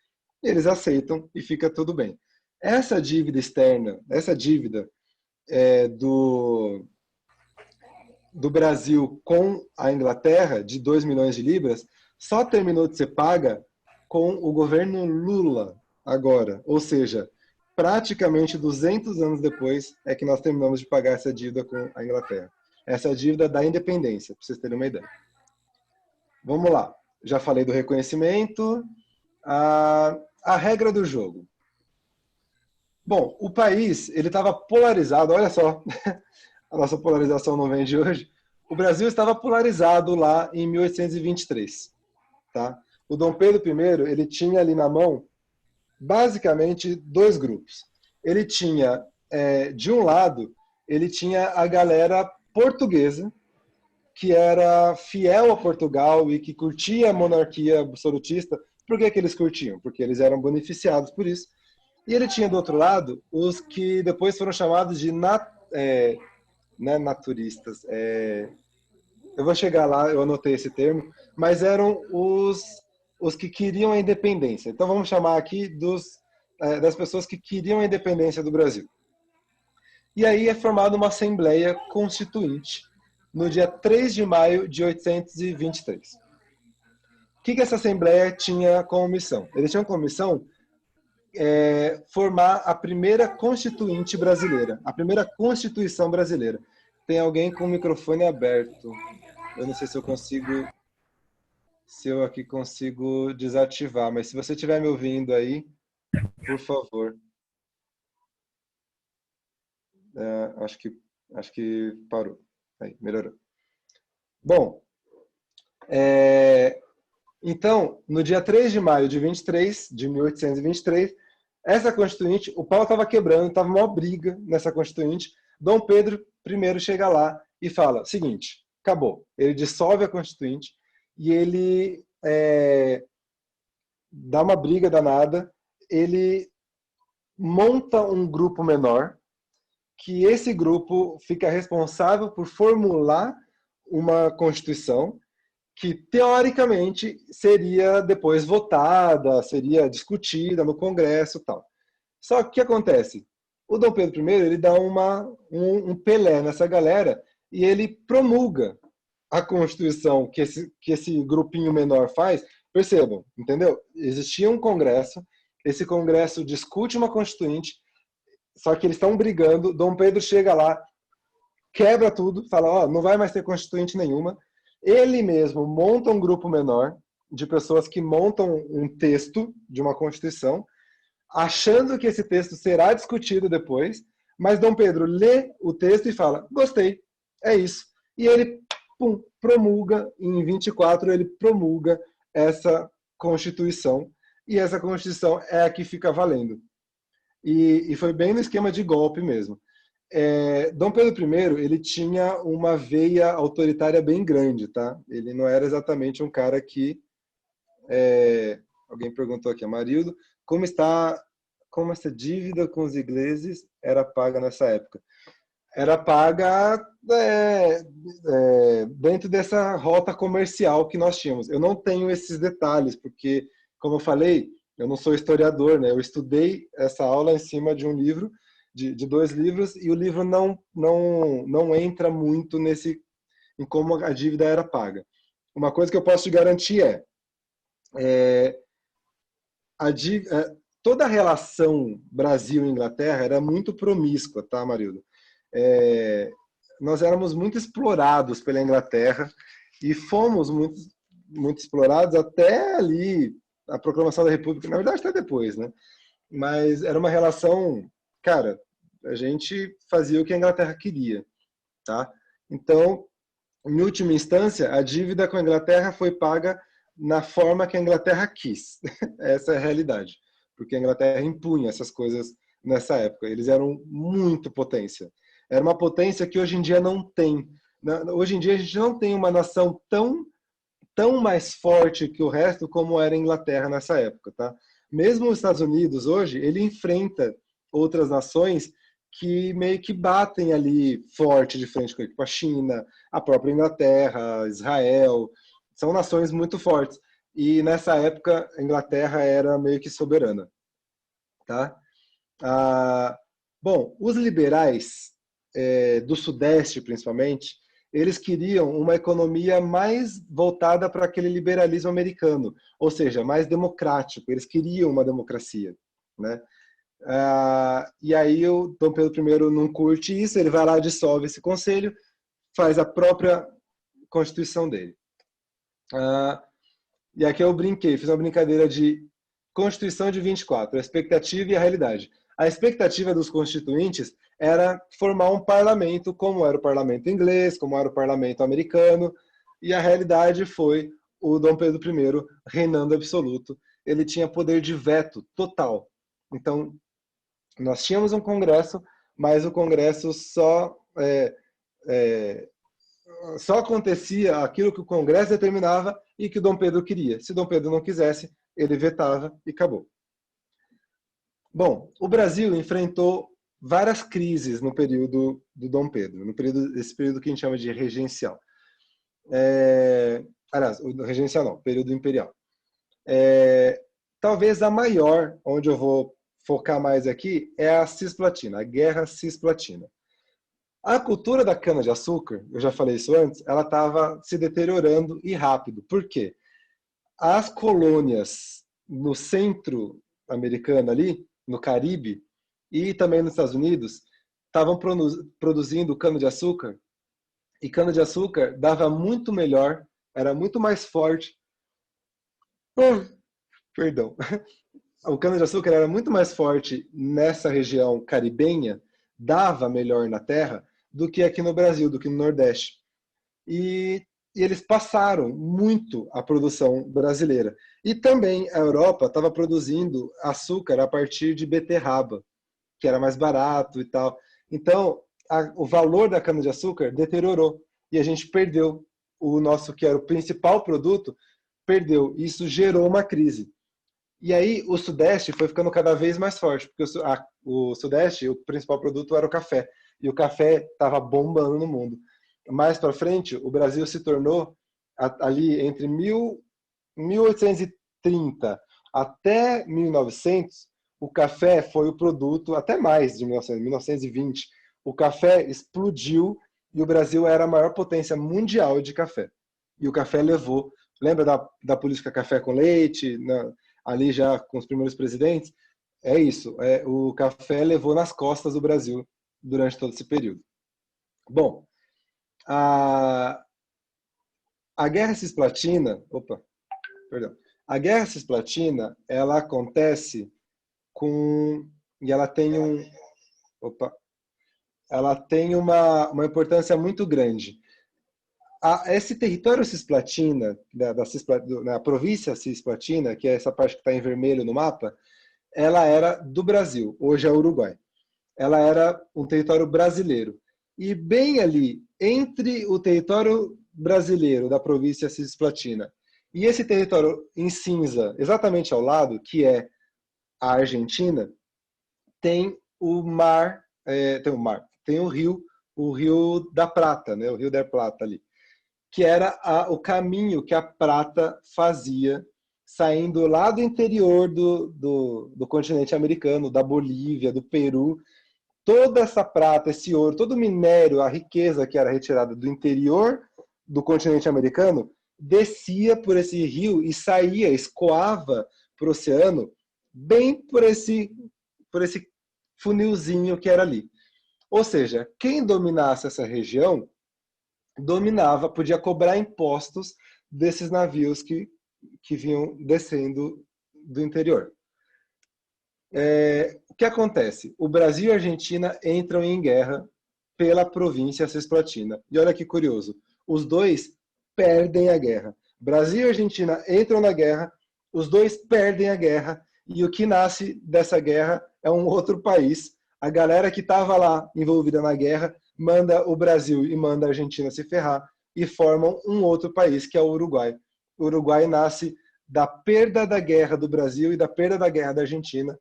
Speaker 1: eles aceitam e fica tudo bem. Essa dívida externa, essa dívida do Brasil com a Inglaterra, de 2 milhões de libras, só terminou de ser paga com o governo Lula agora. Ou seja, praticamente 200 anos depois é que nós terminamos de pagar essa dívida com a Inglaterra. Essa dívida da independência, para vocês terem uma ideia. Vamos lá. Já falei do reconhecimento. A regra do jogo. Bom, o país ele estava polarizado, olha só, a nossa polarização não vem de hoje. O Brasil estava polarizado lá em 1823. Tá? O Dom Pedro I ele tinha ali na mão basicamente dois grupos. Ele tinha, de um lado, ele tinha a galera portuguesa, que era fiel a Portugal e que curtia a monarquia absolutista. Por que eles curtiam? Porque eles eram beneficiados por isso. E ele tinha do outro lado os que depois foram chamados de naturistas. Eu vou chegar lá, eu anotei esse termo, mas eram os que queriam a independência. Então vamos chamar aqui das pessoas que queriam a independência do Brasil. E aí é formada uma Assembleia Constituinte no dia 3 de maio de 1823. O que essa Assembleia tinha como missão? Eles tinham como missão formar a primeira Constituinte brasileira, a primeira Constituição brasileira. Tem alguém com o microfone aberto. Eu não sei se eu consigo, se eu aqui consigo desativar, mas se você estiver me ouvindo aí, por favor. Acho que parou. Aí, melhorou. Bom, então, no dia 3 de maio de 1823, essa Constituinte, o pau estava quebrando, estava uma briga nessa Constituinte. Dom Pedro I chega lá e fala: seguinte, acabou. Ele dissolve a Constituinte e ele dá uma briga danada. Ele monta um grupo menor, que esse grupo fica responsável por formular uma Constituição que, teoricamente, seria depois votada, seria discutida no Congresso e tal. Só que o que acontece? O Dom Pedro I ele dá um Pelé nessa galera e ele promulga a Constituição que esse grupinho menor faz. Percebam, entendeu? Existia um Congresso, esse Congresso discute uma Constituinte, só que eles estão brigando, Dom Pedro chega lá, quebra tudo, fala, ó, não vai mais ter Constituinte nenhuma. Ele mesmo monta um grupo menor de pessoas que montam um texto de uma Constituição, achando que esse texto será discutido depois, mas Dom Pedro lê o texto e fala, gostei, é isso. E ele promulga, em 24 ele promulga essa Constituição, e essa Constituição é a que fica valendo. E foi bem no esquema de golpe mesmo. Dom Pedro I, ele tinha uma veia autoritária bem grande, tá? Ele não era exatamente um cara que... alguém perguntou aqui, Amarildo, como essa dívida com os ingleses era paga nessa época? Era paga dentro dessa rota comercial que nós tínhamos. Eu não tenho esses detalhes, porque, como eu falei, eu não sou historiador, né? Eu estudei essa aula em cima de um livro, de 2 livros, e o livro não entra muito em como a dívida era paga. Uma coisa que eu posso te garantir toda a relação Brasil e Inglaterra era muito promíscua, tá, Marildo? Nós éramos muito explorados pela Inglaterra e fomos muito, muito explorados até ali, a proclamação da República, na verdade até depois, né? Mas era uma relação, cara, a gente fazia o que a Inglaterra queria, tá? Então, em última instância, a dívida com a Inglaterra foi paga na forma que a Inglaterra quis. Essa é a realidade. Porque a Inglaterra impunha essas coisas nessa época. Eles eram muito potência. Era uma potência que hoje em dia não tem. Hoje em dia a gente não tem uma nação tão mais forte que o resto como era a Inglaterra nessa época, tá? Mesmo os Estados Unidos hoje, ele enfrenta outras nações que meio que batem ali forte de frente com a China, a própria Inglaterra, Israel, são nações muito fortes. E nessa época a Inglaterra era meio que soberana, tá? Bom, os liberais do Sudeste, principalmente, eles queriam uma economia mais voltada para aquele liberalismo americano, ou seja, mais democrático. Eles queriam uma democracia, né? E aí o Dom Pedro I não curte isso, ele vai lá, dissolve esse conselho, faz a própria Constituição dele. E aqui eu brinquei, fiz uma brincadeira de Constituição de 24, a expectativa e a realidade. A expectativa dos constituintes era formar um parlamento como era o parlamento inglês, como era o parlamento americano, e a realidade foi o Dom Pedro I reinando absoluto. Ele tinha poder de veto total. Então, nós tínhamos um congresso, mas o congresso só acontecia aquilo que o congresso determinava e que o Dom Pedro queria. Se Dom Pedro não quisesse, ele vetava e acabou. Bom, o Brasil enfrentou várias crises no período do Dom Pedro, esse período que a gente chama de regencial. Aliás, regencial não, período imperial. Talvez a maior, onde eu vou focar mais aqui, é a Cisplatina, a Guerra Cisplatina. A cultura da cana-de-açúcar, eu já falei isso antes, ela estava se deteriorando e rápido. Por quê? As colônias no centro americana ali, no Caribe, e também nos Estados Unidos, estavam produzindo cana-de-açúcar, e cana-de-açúcar dava muito melhor, era muito mais forte. Perdão. O cana-de-açúcar era muito mais forte nessa região caribenha, dava melhor na terra, do que aqui no Brasil, do que no Nordeste. E eles passaram muito a produção brasileira. E também a Europa estava produzindo açúcar a partir de beterraba, que era mais barato e tal. Então, o valor da cana-de-açúcar deteriorou e a gente perdeu o nosso, que era o principal produto, perdeu. Isso gerou uma crise. E aí o Sudeste foi ficando cada vez mais forte, porque o Sudeste, o principal produto era o café. E o café estava bombando no mundo. Mais para frente, o Brasil se tornou, ali entre 1830 até 1900, o café foi o produto, até mais de 1920, o café explodiu e o Brasil era a maior potência mundial de café. E o café levou, lembra da política café com leite, ali já com os primeiros presidentes? É isso, o café levou nas costas do Brasil durante todo esse período. Bom, a Guerra Cisplatina, a Guerra Cisplatina, ela acontece e ela tem ela tem uma importância muito grande. Esse território cisplatina, na província cisplatina, que é essa parte que está em vermelho no mapa, ela era do Brasil, hoje é Uruguai. Ela era um território brasileiro. E bem ali, entre o território brasileiro da província cisplatina e esse território em cinza, exatamente ao lado, que é a Argentina, tem o mar, tem o Rio da Prata, né, o Rio da Plata ali, que era o caminho que a prata fazia saindo lá do interior do continente americano, da Bolívia, do Peru. Toda essa prata, esse ouro, todo o minério, a riqueza que era retirada do interior do continente americano, descia por esse rio e saía, escoava para o oceano, bem por esse funilzinho que era ali. Ou seja, quem dominasse essa região dominava, podia cobrar impostos desses navios que vinham descendo do interior. O que acontece? O Brasil e a Argentina entram em guerra pela província cisplatina. E olha que curioso, os dois perdem a guerra. Brasil e Argentina entram na guerra, os dois perdem a guerra, e o que nasce dessa guerra é um outro país. A galera que estava lá envolvida na guerra manda o Brasil e manda a Argentina se ferrar e formam um outro país, que é o Uruguai. O Uruguai nasce da perda da guerra do Brasil e da perda da guerra da Argentina,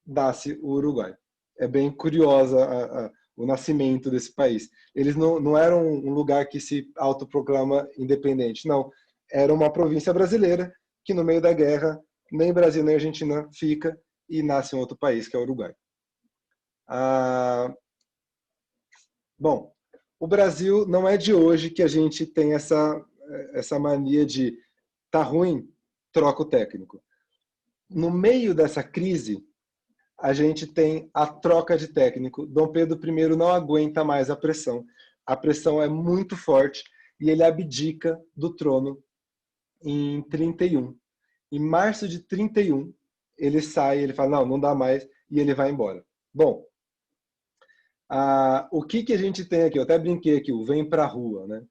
Speaker 1: nasce o Uruguai. É bem curiosa o nascimento desse país. Eles não eram um lugar que se autoproclama independente, não. Era uma província brasileira que no meio da guerra nem Brasil nem Argentina fica e nasce um outro país, que é o Uruguai. Bom, o Brasil não é de hoje que a gente tem essa mania de tá ruim, troca o técnico. No meio dessa crise, a gente tem a troca de técnico. Dom Pedro I não aguenta mais a pressão. A pressão é muito forte e ele abdica do trono em 31. Em março de 31, ele sai, ele fala, não dá mais, e ele vai embora. Bom, o que a gente tem aqui? Eu até brinquei aqui, o vem pra rua, né?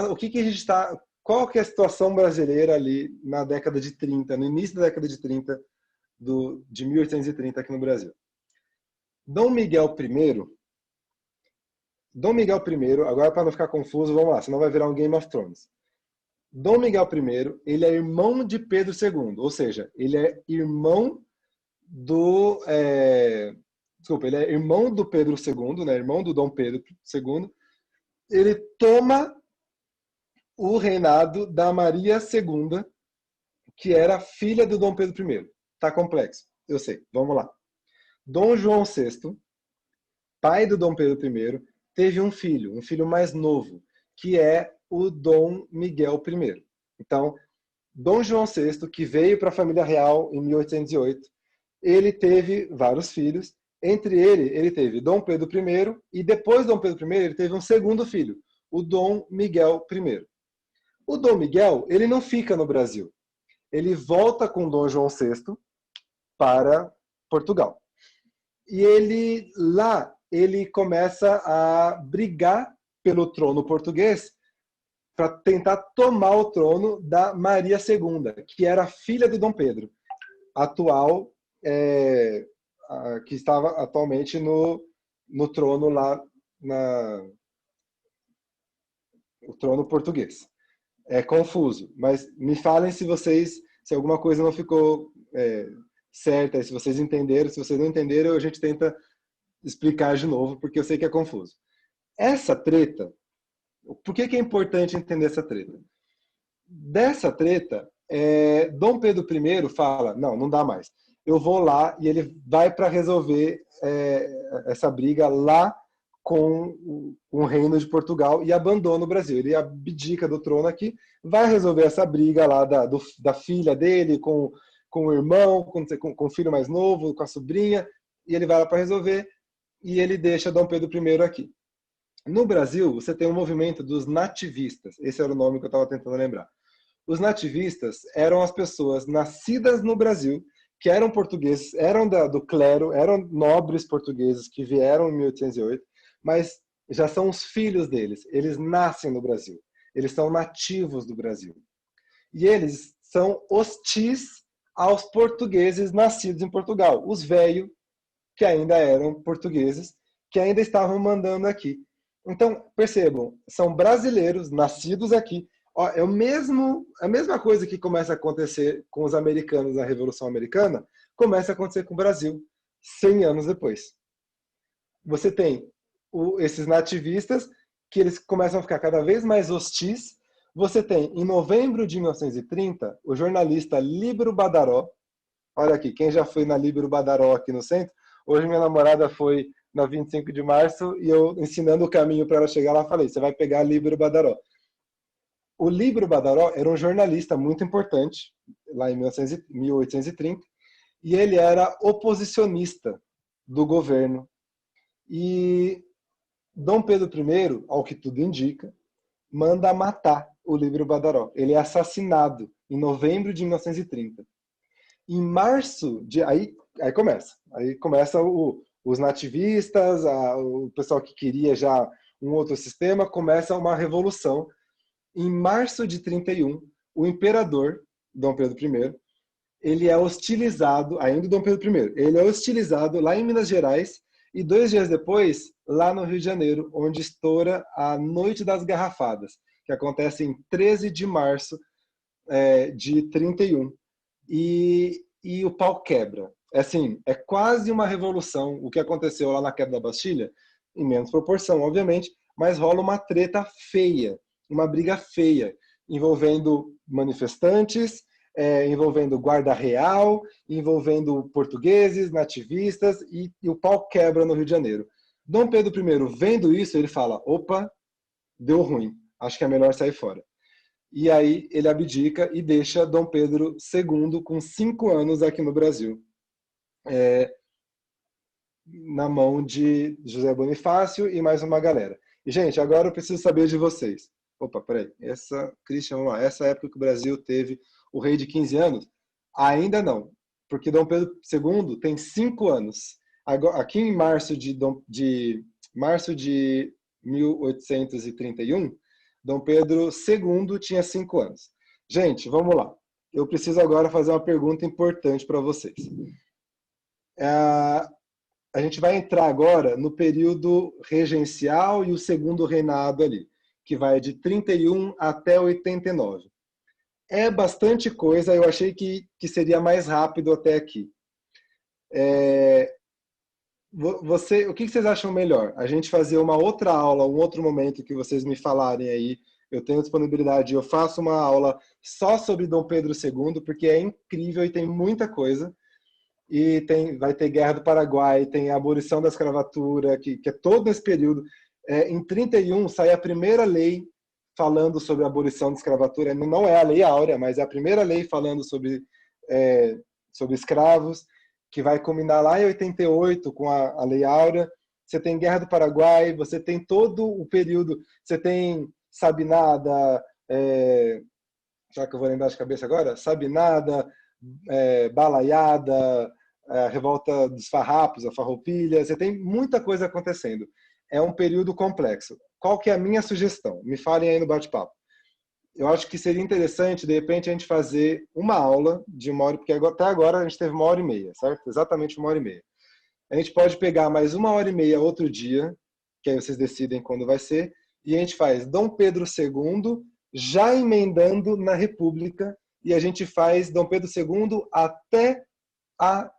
Speaker 1: O que a gente está... Qual que é a situação brasileira ali na década de 30, no início da década de 30, de 1830 aqui no Brasil? Dom Miguel I, agora para não ficar confuso, vamos lá, senão vai virar um Game of Thrones. Dom Miguel I, ele é irmão de Pedro II, ou seja, ele é irmão ele é irmão do Pedro II, né, irmão do Dom Pedro II. Ele toma o reinado da Maria II, que era filha do Dom Pedro I. Tá complexo, eu sei, vamos lá. Dom João VI, pai do Dom Pedro I, teve um filho mais novo, que é o Dom Miguel I. Então, Dom João VI, que veio para a família real em 1808, ele teve vários filhos. Entre ele teve Dom Pedro I, e depois de Dom Pedro I, ele teve um segundo filho, o Dom Miguel I. O Dom Miguel, ele não fica no Brasil. Ele volta com Dom João VI para Portugal. E ele começa a brigar pelo trono português para tentar tomar o trono da Maria II, que era filha de Dom Pedro, atual, que estava atualmente no trono lá, o trono português. É confuso, mas me falem se alguma coisa não ficou certa, se vocês entenderam. Se vocês não entenderam, a gente tenta explicar de novo, porque eu sei que é confuso. Essa treta, por que é importante entender essa treta? Dessa treta, Dom Pedro I fala, não dá mais. Eu vou lá, e ele vai para resolver essa briga lá com o reino de Portugal e abandona o Brasil. Ele abdica do trono aqui, vai resolver essa briga lá da filha dele com o irmão, com o filho mais novo, com a sobrinha, e ele vai lá para resolver, e ele deixa Dom Pedro I aqui. No Brasil, você tem um movimento dos nativistas. Esse era o nome que eu estava tentando lembrar. Os nativistas eram as pessoas nascidas no Brasil, que eram portugueses, eram do clero, eram nobres portugueses que vieram em 1808, mas já são os filhos deles. Eles nascem no Brasil. Eles são nativos do Brasil. E eles são hostis aos portugueses nascidos em Portugal. Os velhos, que ainda eram portugueses, que ainda estavam mandando aqui. Então, percebam, são brasileiros nascidos aqui. É a mesma coisa que começa a acontecer com os americanos na Revolução Americana, começa a acontecer com o Brasil 100 anos depois. Você tem esses nativistas que eles começam a ficar cada vez mais hostis. Você tem, em novembro de 1930, o jornalista Líbero Badaró. Olha aqui, quem já foi na Líbero Badaró aqui no centro? Hoje minha namorada foi na 25 de março e eu, ensinando o caminho para ela chegar lá, falei, você vai pegar a Líbero Badaró. O Líbero Badaró era um jornalista muito importante, lá em 1830, e ele era oposicionista do governo. E Dom Pedro I, ao que tudo indica, manda matar o Líbero Badaró. Ele é assassinado em novembro de 1930. Em março de... Aí começa os nativistas, o pessoal que queria já um outro sistema, começa uma revolução. Em março de 31, o imperador, Dom Pedro I, ele é hostilizado, ainda Dom Pedro I, ele é hostilizado lá em Minas Gerais, e 2 dias depois, lá no Rio de Janeiro, onde estoura a Noite das Garrafadas, que acontece em 13 de março de 31. E o pau quebra. Assim, é quase uma revolução o que aconteceu lá na queda da Bastilha, em menos proporção, obviamente, mas rola uma treta feia, uma briga feia, envolvendo manifestantes, envolvendo guarda real, envolvendo portugueses, nativistas, e o pau quebra no Rio de Janeiro. Dom Pedro I, vendo isso, ele fala, opa, deu ruim, acho que é melhor sair fora. E aí ele abdica e deixa Dom Pedro II com 5 anos aqui no Brasil, na mão de José Bonifácio e mais uma galera. E, gente, agora eu preciso saber de vocês. Opa, peraí. Christian, vamos lá. Essa época que o Brasil teve o rei de 15 anos? Ainda não, porque Dom Pedro II tem 5 anos. Aqui em março de 1831, Dom Pedro II tinha 5 anos. Gente, vamos lá. Eu preciso agora fazer uma pergunta importante para vocês. A gente vai entrar agora no período regencial e o segundo reinado ali, que vai de 31 até 89. É bastante coisa, eu achei que seria mais rápido até aqui. O que vocês acham melhor? A gente fazer uma outra aula, um outro momento que vocês me falarem aí, eu tenho disponibilidade, eu faço uma aula só sobre Dom Pedro II, porque é incrível e tem muita coisa. E vai ter Guerra do Paraguai, tem a abolição da escravatura, que é todo esse período. Em 31 sai a primeira lei falando sobre a abolição da escravatura. Não é a Lei Áurea, mas é a primeira lei falando sobre escravos, que vai culminar lá em 88 com a Lei Áurea. Você tem Guerra do Paraguai, você tem todo o período, você tem Sabinada, já que eu vou lembrar de cabeça agora, Sabinada, Balaiada, a Revolta dos Farrapos, a Farroupilha, você tem muita coisa acontecendo. É um período complexo. Qual que é a minha sugestão? Me falem aí no bate-papo. Eu acho que seria interessante, de repente, a gente fazer uma aula de 1 hora, porque até agora a gente teve 1h30, certo? Exatamente 1h30. A gente pode pegar mais 1h30 outro dia, que aí vocês decidem quando vai ser, e a gente faz Dom Pedro II, já emendando na República, e a gente faz Dom Pedro II até a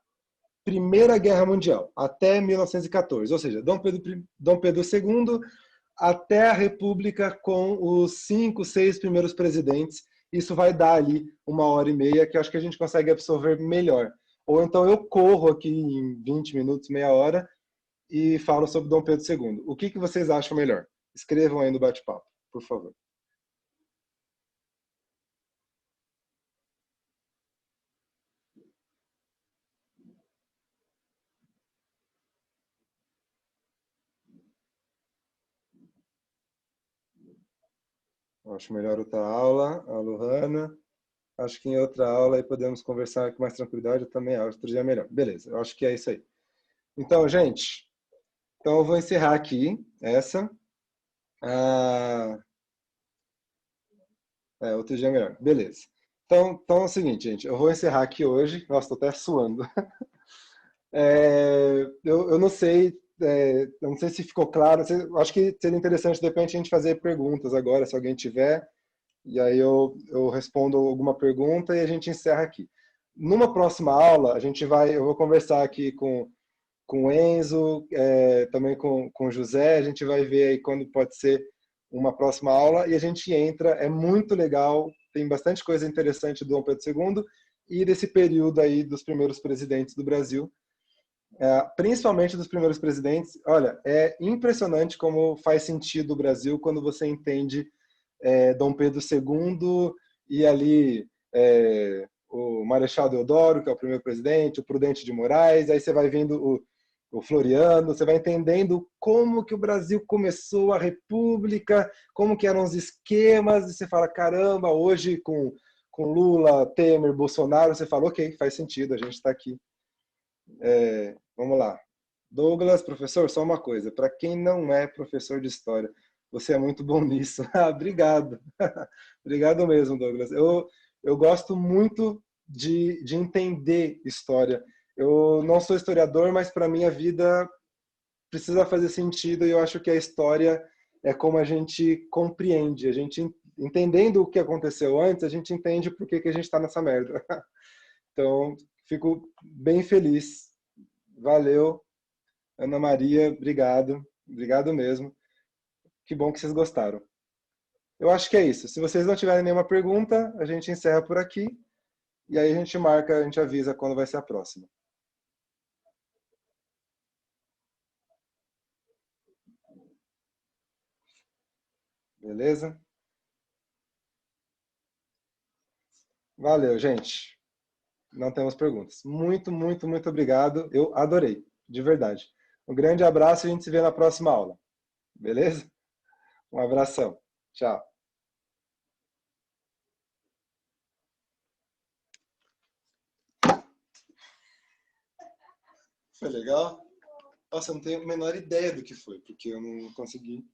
Speaker 1: Primeira Guerra Mundial, até 1914. Ou seja, Dom Pedro II até a República com os 5, 6 primeiros presidentes. Isso vai dar ali 1h30, que eu acho que a gente consegue absorver melhor. Ou então eu corro aqui em 20 minutos, meia hora, e falo sobre Dom Pedro II. O que vocês acham melhor? Escrevam aí no bate-papo, por favor. Eu acho melhor outra aula, a Lohana. Acho que em outra aula aí podemos conversar com mais tranquilidade. Eu também acho. Outro dia é melhor. Beleza, eu acho que é isso aí. Então, gente, eu vou encerrar aqui essa. Outro dia é melhor. Beleza. Então é o seguinte, gente. Eu vou encerrar aqui hoje. Nossa, tô até suando. Eu não sei, eu não sei se ficou claro. Acho que seria interessante, de repente, a gente fazer perguntas agora, se alguém tiver. E aí eu respondo alguma pergunta e a gente encerra aqui. Numa próxima aula, eu vou conversar aqui com o Enzo, também com o José. A gente vai ver aí quando pode ser uma próxima aula e a gente entra. É muito legal, tem bastante coisa interessante do Dom Pedro II e desse período aí dos primeiros presidentes do Brasil. Principalmente dos primeiros presidentes. Olha, é impressionante como faz sentido o Brasil quando você entende Dom Pedro II e ali o Marechal Deodoro, que é o primeiro presidente, o Prudente de Moraes, aí você vai vendo o Floriano, você vai entendendo como que o Brasil começou a República, como que eram os esquemas, e você fala, caramba, hoje com Lula, Temer, Bolsonaro, você fala, ok, faz sentido, a gente está aqui. Vamos lá. Douglas, professor, só uma coisa, para quem não é professor de história, você é muito bom nisso. Obrigado. Obrigado mesmo, Douglas. Eu gosto muito de entender história. Eu não sou historiador, mas para mim a vida precisa fazer sentido e eu acho que a história é como a gente compreende. A gente, entendendo o que aconteceu antes, a gente entende por que a gente está nessa merda. Então, fico bem feliz. Valeu, Ana Maria, obrigado. Obrigado mesmo. Que bom que vocês gostaram. Eu acho que é isso. Se vocês não tiverem nenhuma pergunta, a gente encerra por aqui. E aí a gente marca, a gente avisa quando vai ser a próxima. Beleza? Valeu, gente. Não temos perguntas. Muito, muito, muito obrigado. Eu adorei, de verdade. Um grande abraço e a gente se vê na próxima aula. Beleza? Um abração. Tchau. Foi legal? Nossa, eu não tenho a menor ideia do que foi, porque eu não consegui